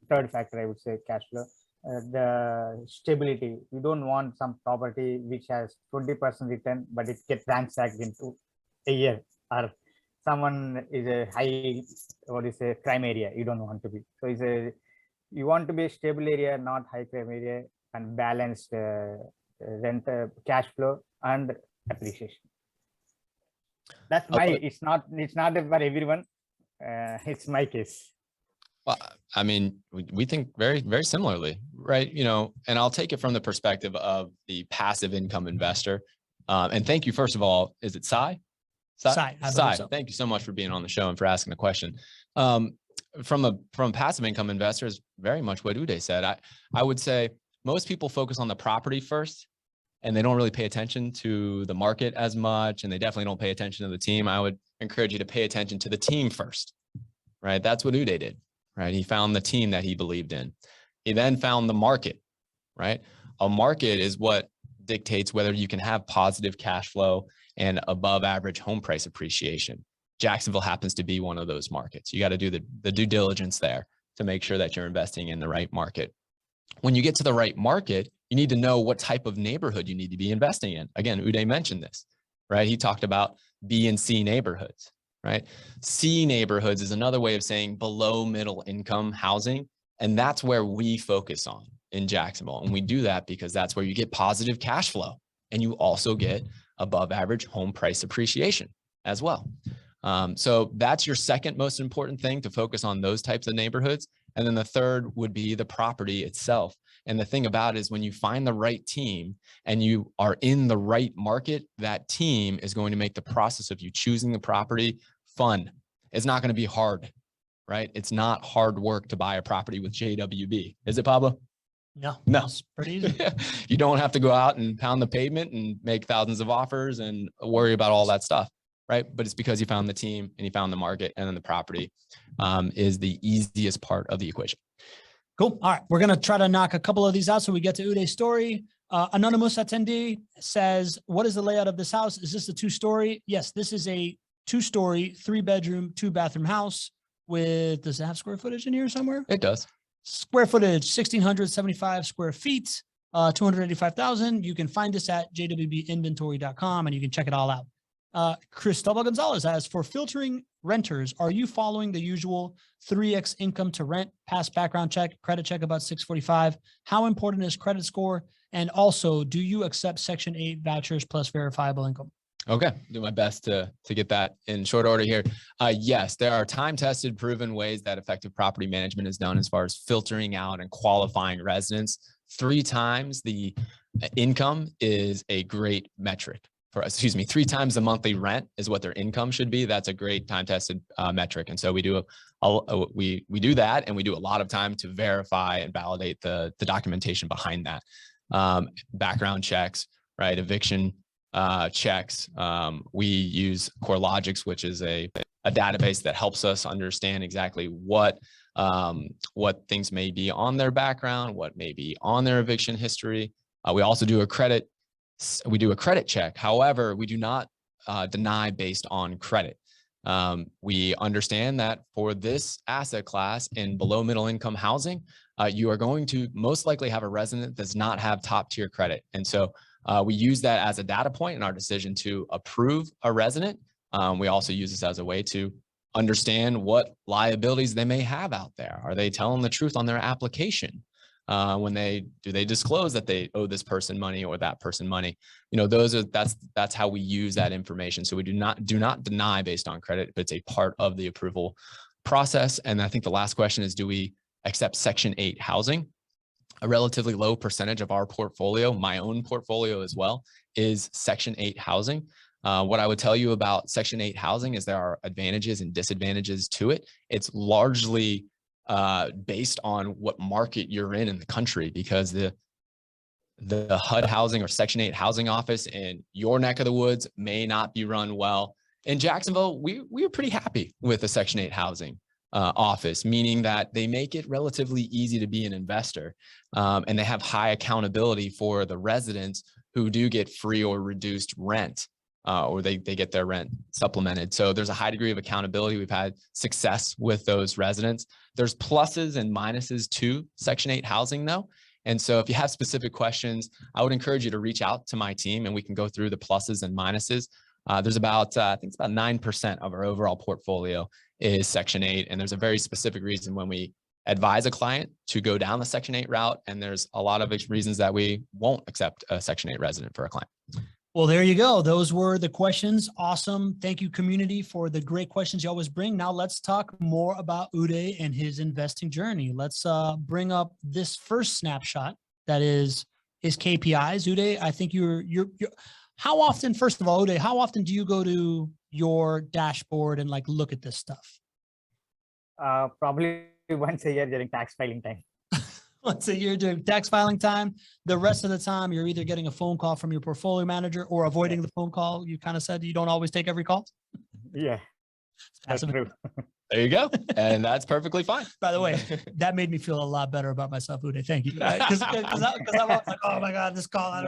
third factor, I would say, cash flow. The stability. You don't want some property which has 20% return, but it gets ransacked into a year, or someone is a high, crime area. You don't want to be. So you want to be a stable area, not high crime area, and balanced rent, cash flow, and appreciation. That's my. It's not for everyone. It's my case. Well, I mean, we think very, very similarly, right? And I'll take it from the perspective of the passive income investor. And thank you, first of all. Is it Sai? Sai. So. Thank you so much for being on the show and for asking the question. From passive income investors, very much what Uday said. I would say most people focus on the property first, and they don't really pay attention to the market as much, and they definitely don't pay attention to the team. I would encourage you to pay attention to the team first, right? That's what Uday did, right? He found the team that he believed in. He then found the market, right? A market is what dictates whether you can have positive cash flow and above average home price appreciation. Jacksonville happens to be one of those markets. You got to do the due diligence there to make sure that you're investing in the right market. When you get to the right market, you need to know what type of neighborhood you need to be investing in. Again, Uday mentioned this, right? He talked about B and C neighborhoods, right? C neighborhoods is another way of saying below middle income housing. And that's where we focus on in Jacksonville. And we do that because that's where you get positive cash flow, and you also get above average home price appreciation as well. So that's your second most important thing, to focus on those types of neighborhoods. And then the third would be the property itself. And the thing about it is, when you find the right team and you are in the right market, that team is going to make the process of you choosing the property fun. It's not going to be hard, right? It's not hard work to buy a property with JWB. Is it, Pablo? No, it's pretty easy. You don't have to go out and pound the pavement and make thousands of offers and worry about all that stuff, right? But it's because you found the team and you found the market, and then the property is the easiest part of the equation. Cool. All right. We're going to try to knock a couple of these out so we get to Uday's story. Anonymous attendee says, what is the layout of this house? Is this a 2-story? Yes, this is a 2-story, 3-bedroom, 2-bathroom house with, does it have square footage in here somewhere? It does. Square footage, 1,675 square feet, 285,000. You can find this at jwbinventory.com and you can check it all out. Cristobal Gonzalez asks, for filtering renters, are you following the usual 3x income to rent, past background check, credit check about 645? How important is credit score? And also, do you accept Section 8 vouchers plus verifiable income? Okay, do my best to get that in short order here. Yes, there are time-tested, proven ways that effective property management is done as far as filtering out and qualifying residents. 3 times the income is a great metric. 3 times the monthly rent is what their income should be. That's a great time-tested metric. And so we do we do that, and we do a lot of time to verify and validate the documentation behind that. Background checks, right? Eviction checks. We use CoreLogix, which is a database that helps us understand exactly what things may be on their background, what may be on their eviction history. We also do a credit check. However, we do not deny based on credit. We understand that for this asset class in below middle income housing, you are going to most likely have a resident that does not have top tier credit. And so we use that as a data point in our decision to approve a resident. We also use this as a way to understand what liabilities they may have out there. Are they telling the truth on their application? Do they disclose that they owe this person money or that person money? That's how we use that information. So we do not deny based on credit, but it's a part of the approval process. And I think the last question is, do we accept Section 8 housing? A relatively low percentage of our portfolio, my own portfolio as well, is Section 8 housing. What I would tell you about Section 8 housing is there are advantages and disadvantages to it. It's largely based on what market you're in the country, because the HUD housing or Section 8 housing office in your neck of the woods may not be run well. In Jacksonville, we are pretty happy with the Section 8 housing office, meaning that they make it relatively easy to be an investor, and they have high accountability for the residents who do get free or reduced rent, or they get their rent supplemented. So there's a high degree of accountability. We've had success with those residents. There's pluses and minuses to Section 8 housing though. And so if you have specific questions, I would encourage you to reach out to my team and we can go through the pluses and minuses. There's about, I think it's about 9% of our overall portfolio is Section 8. And there's a very specific reason when we advise a client to go down the Section 8 route. And there's a lot of reasons that we won't accept a Section 8 resident for a client. Well, there you go. Those were the questions. Awesome. Thank you, community, for the great questions you always bring. Now let's talk more about Uday and his investing journey. Let's bring up this first snapshot that is his KPIs. Uday, I think you're how often, first of all, Uday, how often do you go to your dashboard and like look at this stuff? Probably once a year during tax filing time. Once a year during tax filing time. The rest of the time, you're either getting a phone call from your portfolio manager or avoiding the phone call. You kind of said you don't always take every call. Yeah, that's true. There you go. And that's perfectly fine. By the way, that made me feel a lot better about myself, Uday. Thank you. Because I'm like, oh my God, this call.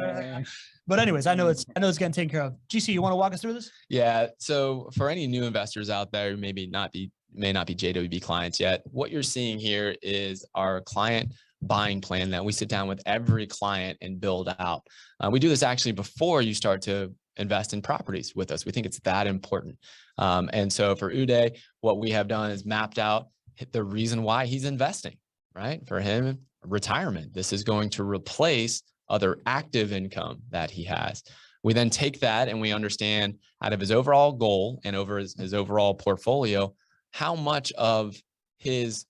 But anyways, I know it's getting taken care of. GC, you want to walk us through this? Yeah. So for any new investors out there who may not be JWB clients yet, what you're seeing here is our client buying plan that we sit down with every client and build out. We do this actually before you start to invest in properties with us. We think it's that important. And so for Uday, what we have done is mapped out the reason why he's investing, right? For him, retirement. This is going to replace other active income that he has. We then take that and we understand out of his overall goal and over his overall portfolio, how much of his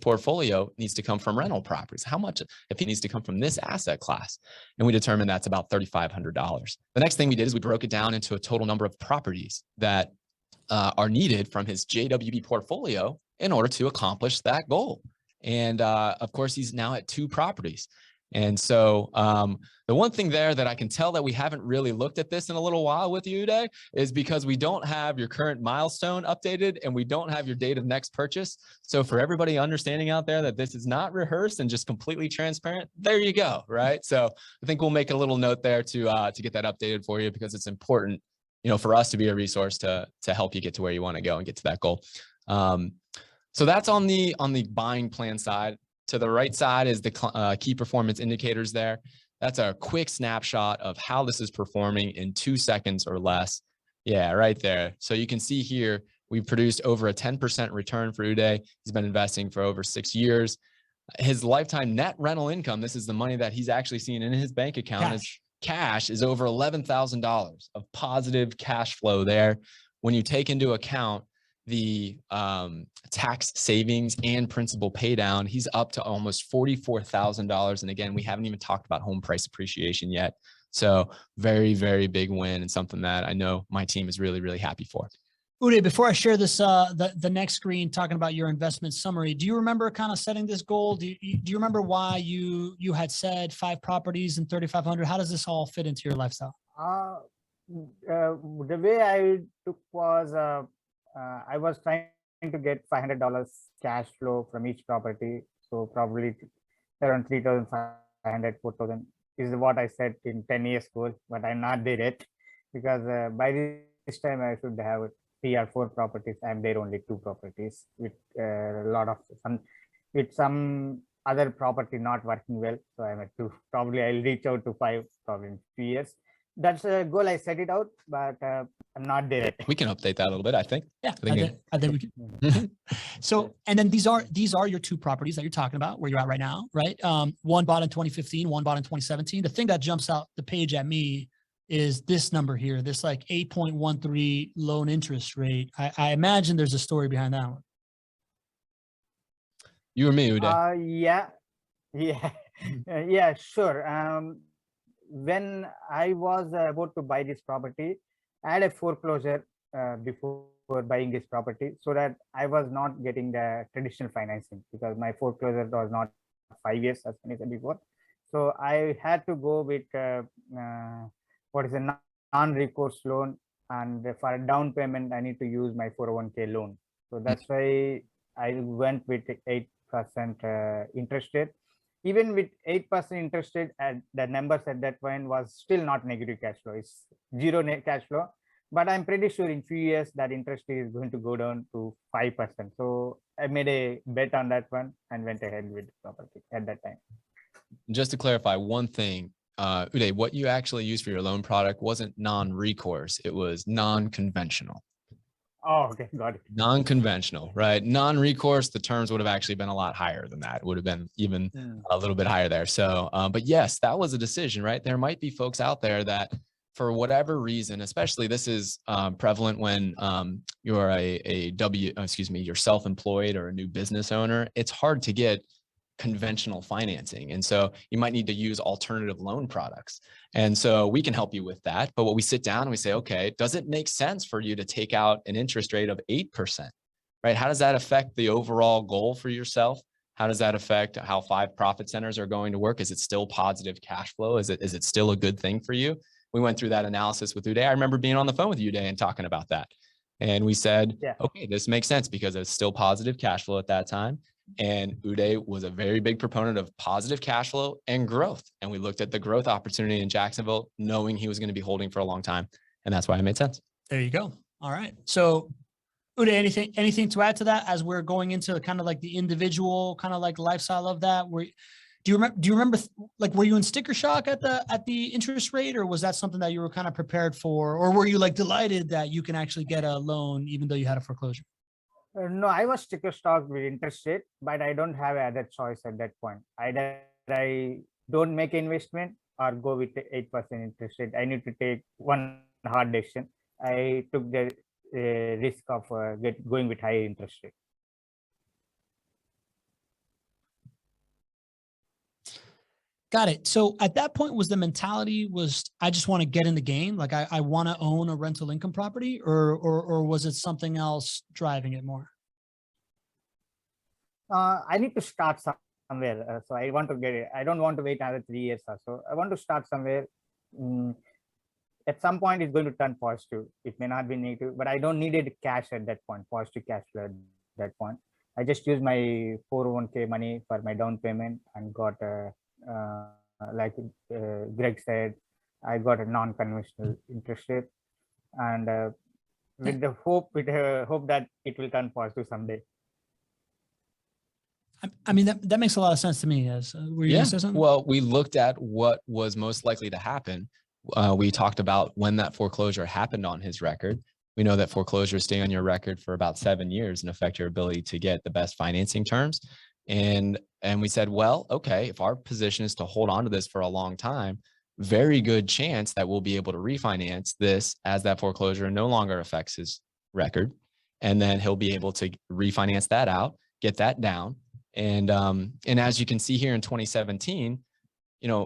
portfolio needs to come from rental properties. How much, if he needs to come from this asset class? And we determined that's about $3,500. The next thing we did is we broke it down into a total number of properties that are needed from his JWB portfolio in order to accomplish that goal. And of course, he's now at 2 properties. And so the one thing there that I can tell that we haven't really looked at this in a little while with you today is because we don't have your current milestone updated and we don't have your date of next purchase. So for everybody understanding out there that this is not rehearsed and just completely transparent, there you go, right? So I think we'll make a little note there to get that updated for you, because it's important, for us to be a resource to help you get to where you want to go and get to that goal. So that's on the buying plan side. To the right side is the key performance indicators there. That's a quick snapshot of how this is performing in 2 seconds or less. Yeah, right there. So you can see here, we've produced over a 10% return for Uday. He's been investing for over 6 years. His lifetime net rental income, this is the money that he's actually seen in his bank account, is over $11,000 of positive cash flow there. When you take into account the tax savings and principal pay down, he's up to almost $44,000. And again, we haven't even talked about home price appreciation yet. So very, very big win, and something that I know my team is really, really happy for. Uday, before I share this, the next screen talking about your investment summary, do you remember kind of setting this goal? Do you remember why you had said 5 properties and 3,500? How does this all fit into your lifestyle? The way I took was I was trying to get $500 cash flow from each property. So probably around 3,500, 4,000 is what I said in 10 years goal, but I'm not there yet because by this time I should have 3 or 4 properties. I'm there only 2 properties with a lot of some other property not working well. So I'm at 2. Probably I'll reach out to 5 probably in 2 years. That's a goal. I set it out, but I'm not there yet. We can update that a little bit, I think. Yeah, I think we can. So, and then these are your 2 properties that you're talking about where you're at right now, right? One bought in 2015, one bought in 2017. The thing that jumps out the page at me is this number here, this like 8.13 loan interest rate. I imagine there's a story behind that one. You or me, Uday? Yeah, sure. When I was about to buy this property, I had a foreclosure before buying this property, so that I was not getting the traditional financing because my foreclosure was not 5 years as I said before. So I had to go with what is a non-recourse loan, and for a down payment, I need to use my 401k loan. So that's why I went with 8% interest rate. Even with 8% interest rate, the numbers at that point was still not negative cash flow. It's 0 net cash flow. But I'm pretty sure in few years that interest rate is going to go down to 5%. So I made a bet on that one and went ahead with the property at that time. Just to clarify one thing, Uday, what you actually used for your loan product wasn't non-recourse. It was non-conventional. Oh, okay, got it. Non-conventional, right? Non-recourse, the terms would have actually been a lot higher than that. It would have been even a little bit higher there. So, but yes, that was a decision, right? There might be folks out there that for whatever reason, especially this is prevalent when you're you're self-employed or a new business owner, it's hard to get conventional financing. And so you might need to use alternative loan products. And so we can help you with that. But what we sit down and we say, okay, does it make sense for you to take out an interest rate of 8%, right? How does that affect the overall goal for yourself? How does that affect how 5 profit centers are going to work? Is it still positive cash flow? Is it still a good thing for you? We went through that analysis with Uday. I remember being on the phone with Uday and talking about that. And we said, okay, this makes sense because it's still positive cash flow at that time. And Uday was a very big proponent of positive cash flow and growth. And we looked at the growth opportunity in Jacksonville, knowing he was going to be holding for a long time. And that's why it made sense. There you go. All right. So Uday, anything to add to that as we're going into kind of like the individual kind of like lifestyle of that? Do you remember like, were you in sticker shock at the interest rate, or was that something that you were kind of prepared for? Or were you like delighted that you can actually get a loan even though you had a foreclosure? No, I was sticker shock with interest rate, but I don't have other choice at that point. Either I don't make investment or go with the 8% interest rate. I need to take one hard decision. I took the risk of going with high interest rate. Got it. So at that point, was the mentality I just want to get in the game? Like I want to own a rental income property, or was it something else driving it more? I need to start somewhere. So I want to get it. I don't want to wait another 3 years or so. I want to start somewhere. At some point, it's going to turn positive. It may not be negative, but I don't need it cash at that point, positive cash flow at that point. I just use my 401k money for my down payment and got like Greg said, I got a non-conventional interest rate, and with the hope that it will turn positive someday. I mean, that makes a lot of sense to me. As were you gonna say something? Well, we looked at what was most likely to happen. We talked about when that foreclosure happened on his record. We know that foreclosures stay on your record for about 7 years and affect your ability to get the best financing terms. And we said, well, okay, if our position is to hold on to this for a long time, very good chance that we'll be able to refinance this as that foreclosure no longer affects his record. And then he'll be able to refinance that out, get that down. And as you can see here in 2017,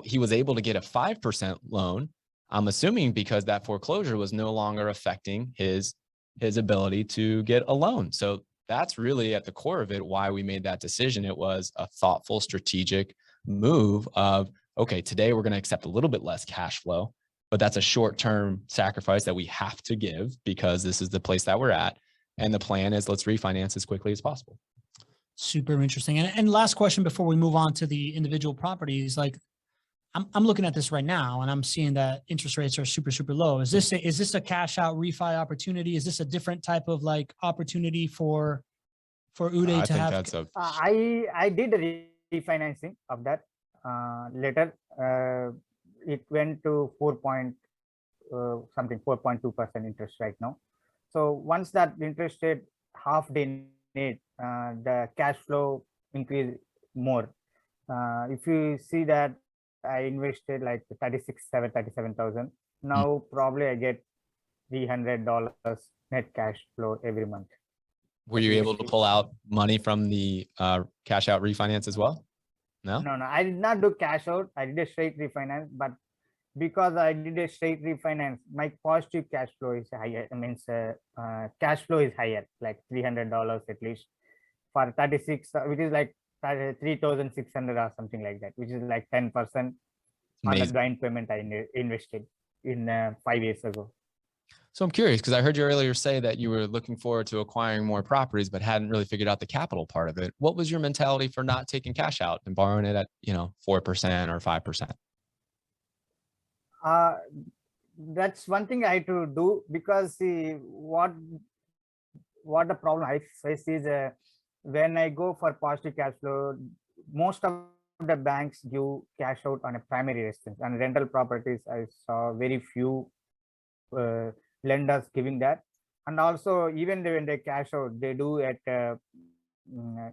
he was able to get a 5% loan. I'm assuming because that foreclosure was no longer affecting his his ability to get a loan. So that's really at the core of it, why we made that decision. It was a thoughtful, strategic move of, okay, today we're going to accept a little bit less cash flow, but that's a short-term sacrifice that we have to give because this is the place that we're at. And the plan is let's refinance as quickly as possible. Super interesting. And last question before we move on to the individual properties, like I'm looking at this right now and I'm seeing that interest rates are super, super low. Is this a cash out refi opportunity? Is this a different type of like opportunity for Uday to have? I did a refinancing of that later. It went to 4.2% interest right now. So once that interest rate half they need, the cash flow increase more. If you see that I invested like 37,000. Now probably I get $300 net cash flow every month. Were you able to pull out money from the cash out refinance as well? No? No, I did not do cash out. I did a straight refinance, but because I did a straight refinance, my positive cash flow is higher. It means cash flow is higher, like $300 at least for 36, which is like 3,600 or something like that, which is like 10% on the down payment I invested in 5 years ago. So I'm curious because I heard you earlier say that you were looking forward to acquiring more properties, but hadn't really figured out the capital part of it. What was your mentality for not taking cash out and borrowing it at 4% or 5%? That's one thing I had to do because see what the problem I face is when I go for positive cash flow, most of the banks give cash out on a primary residence, and rental properties I saw very few lenders giving that. And also even when they cash out, they do at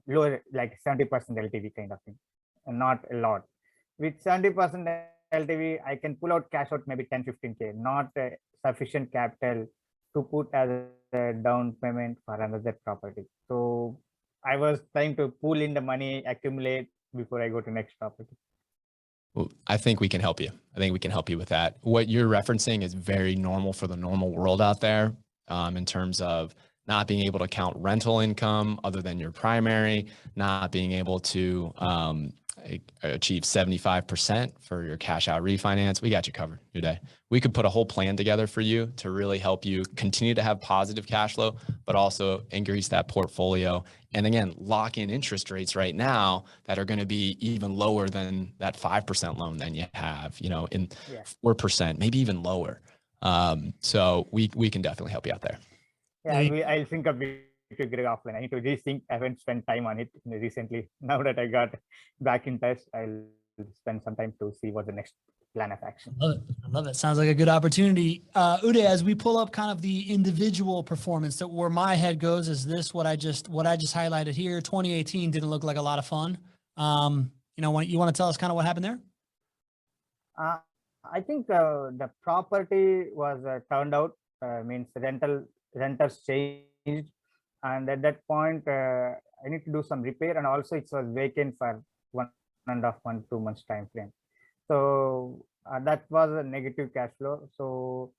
lower, like 70% LTV kind of thing, and not a lot. With 70% LTV, I can pull out cash out maybe 10-15K, not sufficient capital to put as a down payment for another property. So I was trying to pull in the money, accumulate before I go to next property. Well, I think we can help you. I think we can help you with that. What you're referencing is very normal for the normal world out there in terms of not being able to count rental income other than your primary, not being able to achieve 75% for your cash out refinance. We got you covered today. We could put a whole plan together for you to really help you continue to have positive cash flow, but also increase that portfolio. And again, lock in interest rates right now that are going to be even lower than that 5% loan than you have, in 4%, maybe even lower. So we can definitely help you out there. Yeah, I'll think of it to Gregg offline. I need to rethink. I haven't spent time on it recently. Now that I got back in touch, I'll spend some time to see what the next plan of action. I love it. Sounds like a good opportunity. Uday, as we pull up kind of the individual performance, that where my head goes is this, what I just highlighted here. 2018 didn't look like a lot of fun. You want to tell us kind of what happened there? I think the property was turned out, means renters changed. And at that point, I need to do some repair, and also it was vacant for 1.5 2 months time frame. So that was a negative cash flow. So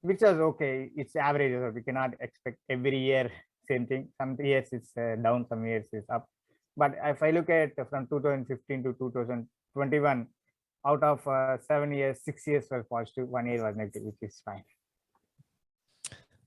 which was okay. It's average. So we cannot expect every year same thing. Some years it's down, some years it's up. But if I look at from 2015 to 2021, out of 7 years, 6 years were positive, 1 year was negative, which is fine.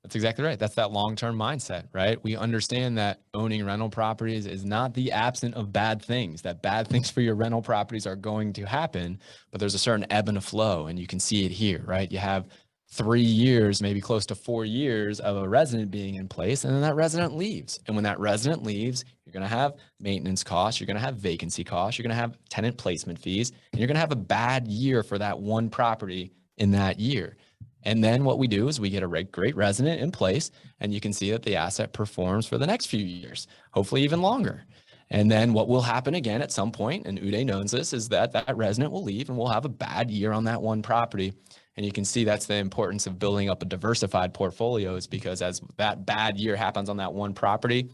That's exactly right. That's that long-term mindset, right? We understand that owning rental properties is not the absence of bad things, that bad things for your rental properties are going to happen, but there's a certain ebb and a flow, and you can see it here, right? You have 3 years, maybe close to 4 years of a resident being in place, and then that resident leaves. And when that resident leaves, you're going to have maintenance costs, you're going to have vacancy costs, you're going to have tenant placement fees, and you're going to have a bad year for that one property in that year. And then what we do is we get a great resident in place, and you can see that the asset performs for the next few years, hopefully even longer. And then what will happen again at some point, and Uday knows this, is that that resident will leave and we'll have a bad year on that one property. And you can see that's the importance of building up a diversified portfolio, is because as that bad year happens on that one property,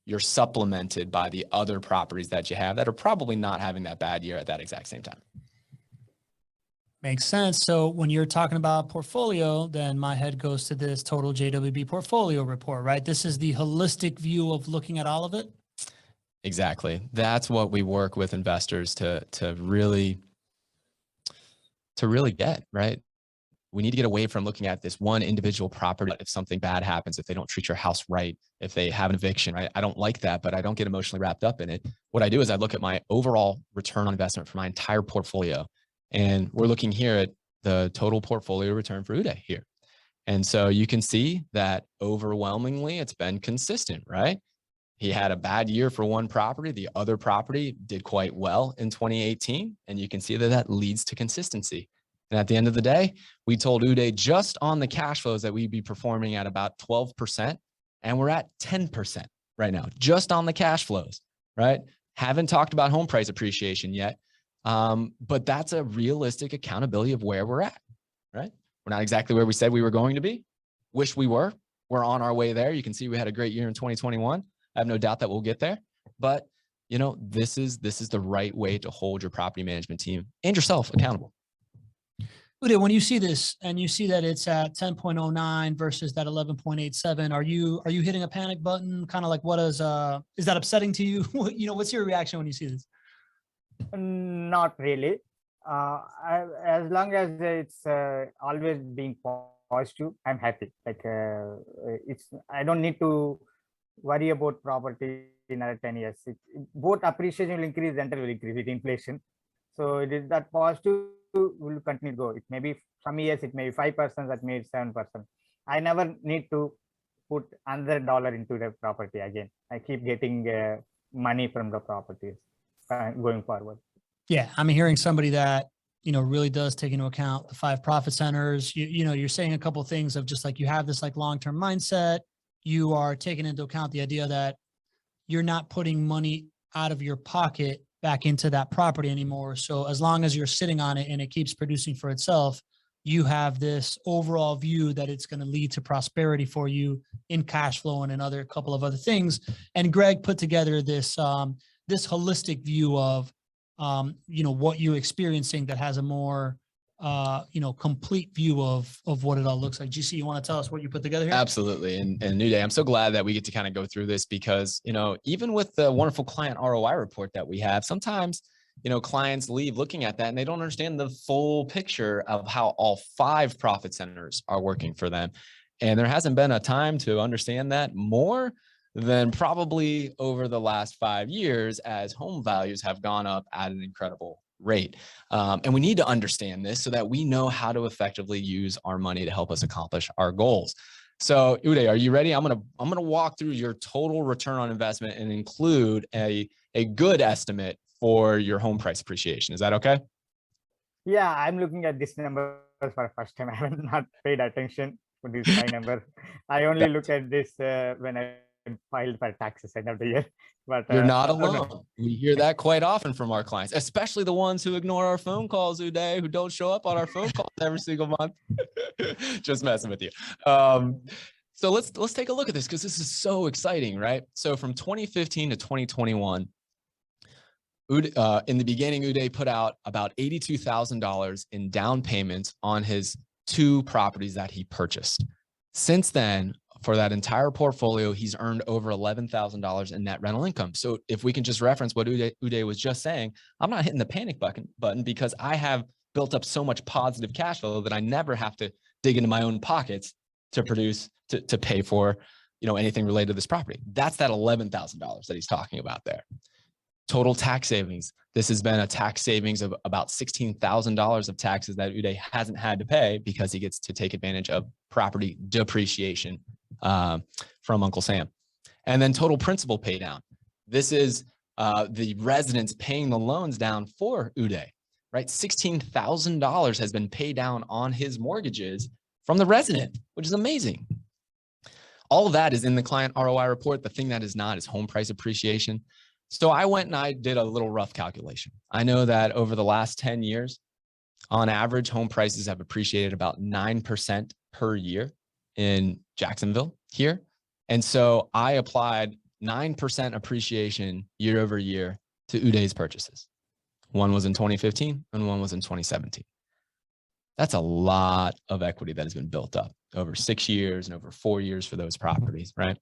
you're supplemented by the other properties that you have that are probably not having that bad year at that exact same time. Makes sense. So when you're talking about portfolio, then my head goes to this total JWB portfolio report, right? This is the holistic view of looking at all of it. Exactly. That's what we work with investors to really get, right? We need to get away from looking at this one individual property. If something bad happens, if they don't treat your house right, if they have an eviction, right? I don't like that, but I don't get emotionally wrapped up in it. What I do is I look at my overall return on investment for my entire portfolio. And we're looking here at the total portfolio return for Uday here. And so you can see that overwhelmingly it's been consistent, right? He had a bad year for one property. The other property did quite well in 2018. And you can see that that leads to consistency. And at the end of the day, we told Uday just on the cash flows that we'd be performing at about 12%. And we're at 10% right now, just on the cash flows, right? Haven't talked about home price appreciation yet. But that's a realistic accountability of where we're at, right? We're not exactly where we said we were going to be. Wish we were. We're on our way there. You can see we had a great year in 2021. I have no doubt that we'll get there. But, you know, this is the right way to hold your property management team and yourself accountable. Uday, when you see this and you see that it's at 10.09 versus that 11.87, are you hitting a panic button? Kind of like, what is that upsetting to you? You know, what's your reaction when you see this? Not really. As long as it's always being positive, I'm happy. Like I don't need to worry about property in another 10 years. Both appreciation will increase, rental will increase with inflation. So it is that positive will continue to go. It may be some years, it may be 5%, that may be 7%. I never need to put another dollar into the property again. I keep getting money from the properties going forward. Yeah, I'm hearing somebody that, you know, really does take into account the 5 profit centers. You know, you're saying a couple of things of just like, you have this like long-term mindset. You are taking into account the idea that you're not putting money out of your pocket back into that property anymore. So as long as you're sitting on it and it keeps producing for itself, you have this overall view that it's going to lead to prosperity for you in cash flow and another couple of other things. And Gregg put together this, this holistic view of, you know, what you're experiencing that has a more, you know, complete view of what it all looks like. GC, you want to tell us what you put together here? Absolutely. And New Day, I'm so glad that we get to kind of go through this because, you know, even with the wonderful client ROI report that we have, sometimes, you know, clients leave looking at that and they don't understand the full picture of how all 5 profit centers are working for them. And there hasn't been a time to understand that more than probably over the last 5 years as home values have gone up at an incredible rate. And we need to understand this so that we know how to effectively use our money to help us accomplish our goals. So Uday, are you ready? I'm gonna walk through your total return on investment and include a good estimate for your home price appreciation. Is that okay? Yeah, I'm looking at this number for the first time. I have not paid attention to this high number. I only look at this when I filed for taxes end of the year. But you're not alone. We hear that quite often from our clients, especially the ones who ignore our phone calls Uday, who don't show up on our phone calls every single month. Just messing with you. So let's take a look at this because this is so exciting, right? So from 2015 to 2021, in the beginning, Uday put out about $82,000 in down payments on his 2 properties that he purchased. Since then, for that entire portfolio, he's earned over $11,000 in net rental income. So if we can just reference what Uday was just saying, I'm not hitting the panic button because I have built up so much positive cash flow that I never have to dig into my own pockets to produce, to pay for, you know, anything related to this property. That's that $11,000 that he's talking about there. Total tax savings. This has been a tax savings of about $16,000 of taxes that Uday hasn't had to pay because he gets to take advantage of property depreciation from Uncle Sam. And then total principal pay down. This is the residents paying the loans down for Uday, right? $16,000 has been paid down on his mortgages from the resident, which is amazing. All of that is in the client ROI report. The thing that is not is home price appreciation. So I went and I did a little rough calculation. I know that over the last 10 years, on average, home prices have appreciated about 9% per year in Jacksonville here. And so I applied 9% appreciation year over year to Uday's purchases. One was in 2015 and one was in 2017. That's a lot of equity that has been built up over 6 years and over 4 years for those properties, right?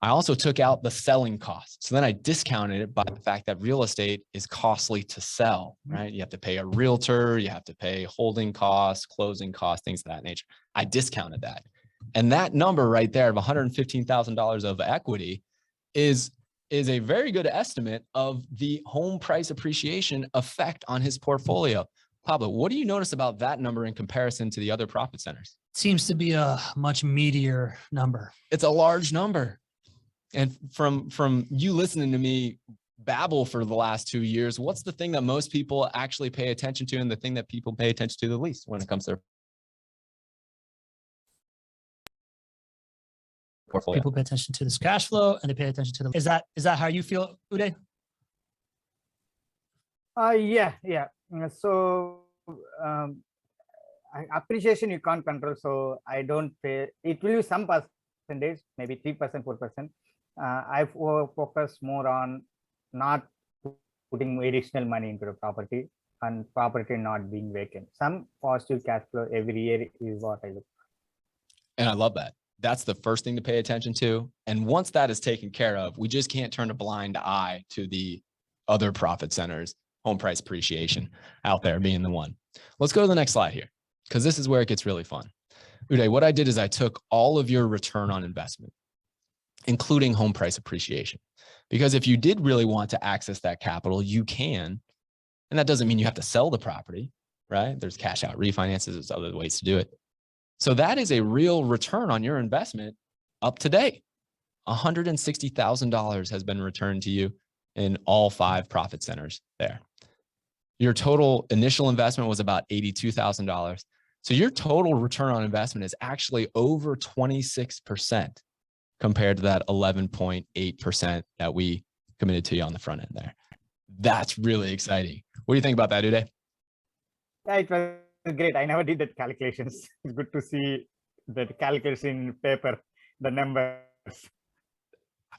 I also took out the selling costs. So then I discounted it by the fact that real estate is costly to sell, right? You have to pay a realtor, you have to pay holding costs, closing costs, things of that nature. I discounted that. And that number right there of $115,000 of equity is a very good estimate of the home price appreciation effect on his portfolio. Pablo, what do you notice about that number in comparison to the other profit centers? Seems to be a much meatier number. It's a large number. And from you listening to me babble for the last 2 years, what's the thing that most people actually pay attention to and the thing that people pay attention to the least when it comes to their portfolio? People pay attention to this cash flow and they pay attention to the, is that how you feel, Uday? Yeah. So appreciation you can't control. So I don't pay. It will be some percentage, maybe 3%, 4%. I focus more on not putting additional money into the property and property not being vacant. Some positive cash flow every year is what I look for. And I love that. That's the first thing to pay attention to. And once that is taken care of, we just can't turn a blind eye to the other profit centers, home price appreciation out there being the one. Let's go to the next slide here, because this is where it gets really fun. Uday, what I did is I took all of your return on investment, including home price appreciation, because if you did really want to access that capital, you can. And that doesn't mean you have to sell the property, right? There's cash out refinances, there's other ways to do it. So that is a real return on your investment up to date. $160,000 has been returned to you in all 5 profit centers there. Your total initial investment was about $82,000. So your total return on investment is actually over 26% compared to that 11.8% that we committed to you on the front end there. That's really exciting. What do you think about that, Uday? Yeah, it was great. I never did that calculations. It's good to see that calculation in paper, the numbers.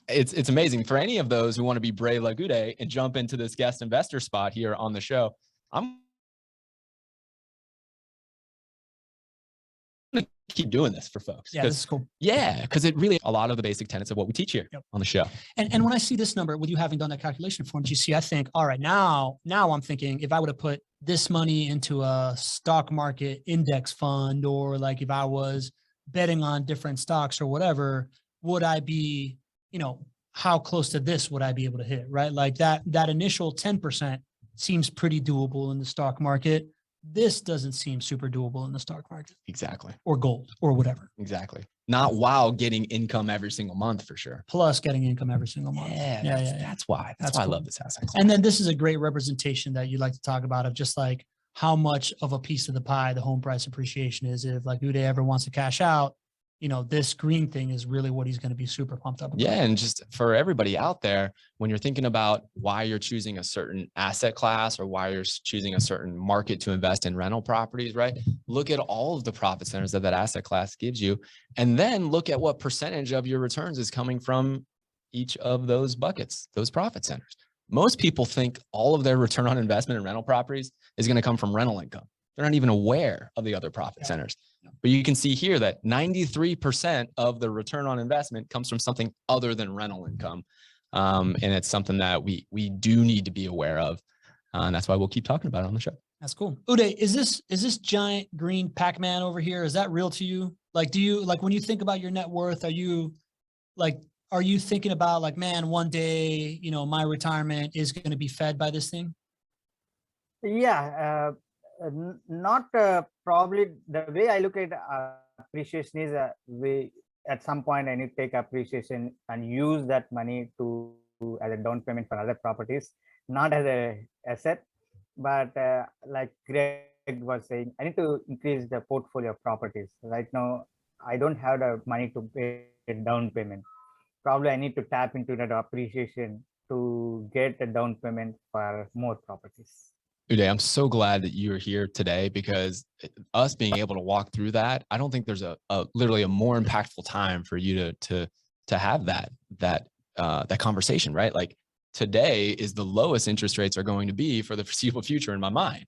It's amazing. For any of those who want to be brave like Uday and jump into this guest investor spot here on the show, I'm going to keep doing this for folks. Yeah, this is cool. Yeah, because it really, a lot of the basic tenets of what we teach here on the show. And when I see this number, with you having done that calculation for GC, I think, all right, now I'm thinking if I would have put this money into a stock market index fund, or like if I was betting on different stocks or whatever, would I be, how close to this would I be able to hit, right? Like that initial 10% seems pretty doable in the stock market. This doesn't seem super doable in the stock market. Exactly. Or gold or whatever. Exactly. Not while getting income every single month for sure. Plus getting income every single month. That's why That's I cool. love this asset class. And then this is a great representation that you like to talk about of just like how much of a piece of the pie the home price appreciation is. If like Uday ever wants to cash out, this green thing is really what he's going to be super pumped up about. Yeah. And just for everybody out there, when you're thinking about why you're choosing a certain asset class or why you're choosing a certain market to invest in rental properties, right? Look at all of the profit centers that asset class gives you, and then look at what percentage of your returns is coming from each of those buckets, those profit centers. Most people think all of their return on investment in rental properties is going to come from rental income. They're not even aware of the other profit centers. But you can see here that 93% of the return on investment comes from something other than rental income. And it's something that we do need to be aware of. And that's why we'll keep talking about it on the show. That's cool. Uday, is this giant green Pac-Man over here? Is that real to you? Like, do you, like, when you think about your net worth, are you thinking about like, man, one day, my retirement is going to be fed by this thing? Yeah. Not probably the way I look at appreciation is we at some point I need to take appreciation and use that money to as a down payment for other properties, not as a asset, but like Greg was saying, I need to increase the portfolio of properties. Right now, I don't have the money to pay a down payment. Probably I need to tap into that appreciation to get a down payment for more properties. Uday, I'm so glad that you're here today, because us being able to walk through that, I don't think there's literally a more impactful time for you to have that conversation, right? Like today is the lowest interest rates are going to be for the foreseeable future in my mind.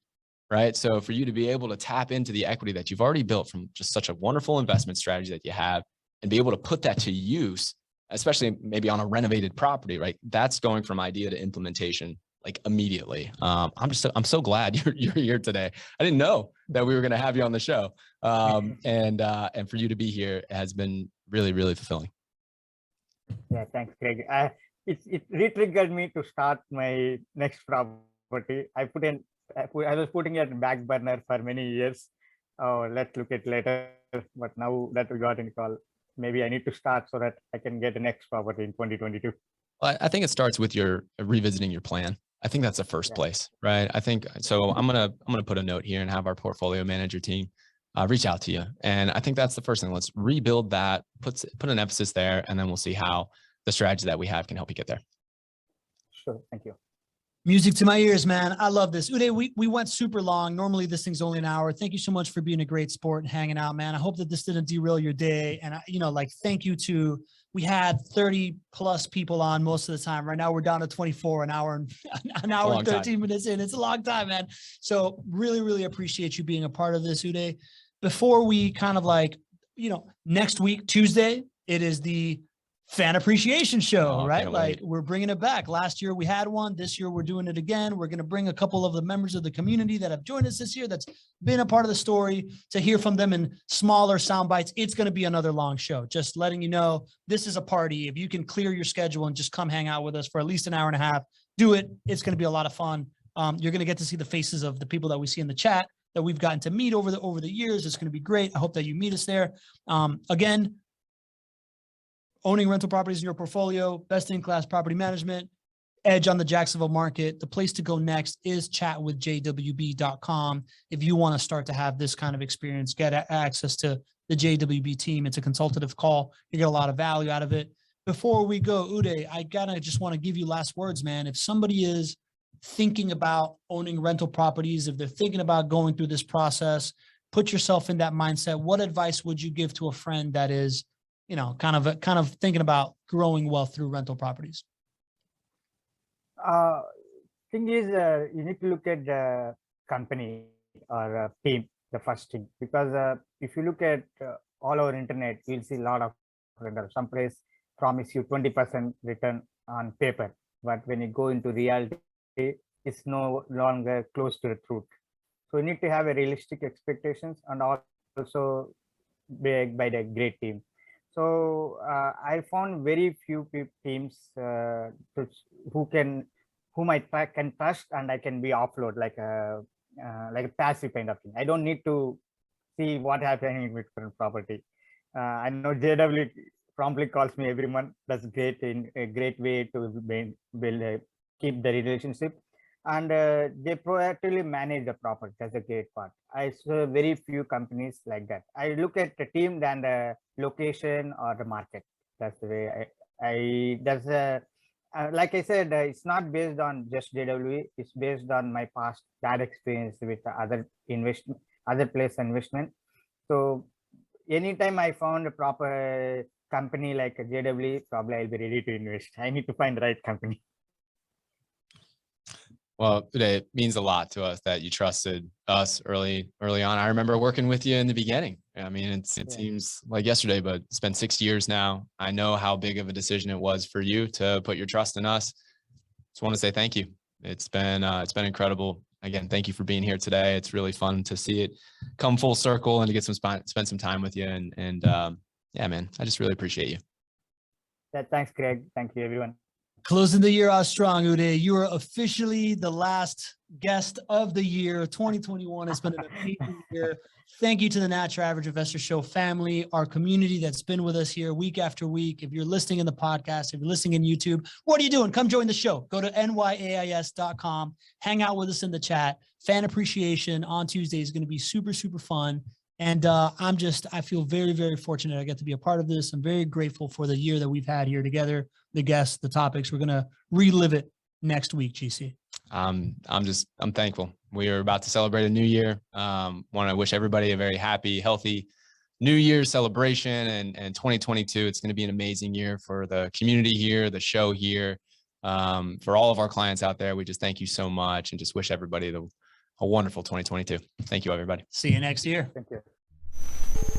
right? So for you to be able to tap into the equity that you've already built from just such a wonderful investment strategy that you have, and be able to put that to use, especially maybe on a renovated property, right? That's going from idea to implementation like immediately. I'm so glad you're here today. I didn't know that we were going to have you on the show. And for you to be here has been really, really fulfilling. Yeah, thanks, Greg. It re-triggered me to start my next property. I was putting it in back burner for many years. Oh, let's look at later. But now that we got in call, maybe I need to start so that I can get the next property in 2022. Well, I think it starts with your revisiting your plan. I think that's the first place, right? I think so. I'm gonna put a note here and have our portfolio manager team reach out to you. And I think that's the first thing. Let's rebuild that, put an emphasis there, and then we'll see how the strategy that we have can help you get there. Sure, thank you. Music to my ears, man. I love this. Uday, we went super long. Normally this thing's only an hour. Thank you so much for being a great sport and hanging out, man. I hope that this didn't derail your day. And thank you to, we had 30 plus people on most of the time. Right now we're down to 24, an hour and 13 minutes in. It's a long time, man. So really, really appreciate you being a part of this, Uday. Before we kind of next week, Tuesday, it is the Fan Appreciation Show, right? Like we're bringing it back. Last year we had one. This year we're doing it again. We're going to bring a couple of the members of the community that have joined us this year that's been a part of the story to hear from them in smaller sound bites. It's going to be another long show. Just letting you know, this is a party. If you can clear your schedule and just come hang out with us for at least an hour and a half, do it. It's going to be a lot of fun. You're going to get to see the faces of the people that we see in the chat that we've gotten to meet over the years. It's going to be great. I hope that you meet us there. Again, owning rental properties in your portfolio, best-in-class property management, edge on the Jacksonville market. The place to go next is chatwithjwb.com. If you want to start to have this kind of experience, get access to the JWB team. It's a consultative call. You get a lot of value out of it. Before we go, Uday, I just want to give you last words, man. If somebody is thinking about owning rental properties, if they're thinking about going through this process, put yourself in that mindset. What advice would you give to a friend that is kind of thinking about growing wealth through rental properties? Thing is, you need to look at the company or team, the first thing, because if you look at all over internet, you'll see a lot of rentals. Some place promise you 20% return on paper, but when you go into reality, it's no longer close to the truth. So you need to have a realistic expectations and also by the great team. So I found very few teams whom I can trust, and I can be offload like a passive kind of thing. I don't need to see what happening with current property. I know JW promptly calls me every month. That's great, in a great way to keep the relationship, and they proactively manage the property. That's a great part. I saw very few companies like that. I look at the team than the location or the market. That's the way like I said, it's not based on just JW. It's based on my past bad experience with other place investment. So anytime I found a proper company like a JW, probably I'll be ready to invest. I need to find the right company. Well, it means a lot to us that you trusted us early on. I remember working with you in the beginning. I mean, it seems like yesterday, but it's been 6 years now. I know how big of a decision it was for you to put your trust in us. Just want to say thank you. It's been incredible. Again, thank you for being here today. It's really fun to see it come full circle and to get spend some time with you. And yeah, man, I just really appreciate you. Yeah, thanks, Greg. Thank you, everyone. Closing the year out strong, Uday. You are officially the last guest of the year. 2021 has been an amazing year. Thank you to the Natural Average Investor Show family, our community that's been with us here week after week. If you're listening in the podcast, if you're listening in YouTube, what are you doing? Come join the show. Go to nyais.com. Hang out with us in the chat. Fan appreciation on Tuesday is going to be super, super fun. And I feel very, very fortunate I get to be a part of this. I'm very grateful for the year that we've had here together, the guests, the topics. We're going to relive it next week, GC. I'm thankful. We are about to celebrate a new year. Want to wish everybody a very happy, healthy New Year's celebration and 2022. It's going to be an amazing year for the community here, the show here, for all of our clients out there. We just thank you so much and just wish everybody a wonderful 2022. Thank you, everybody. See you next year. Thank you.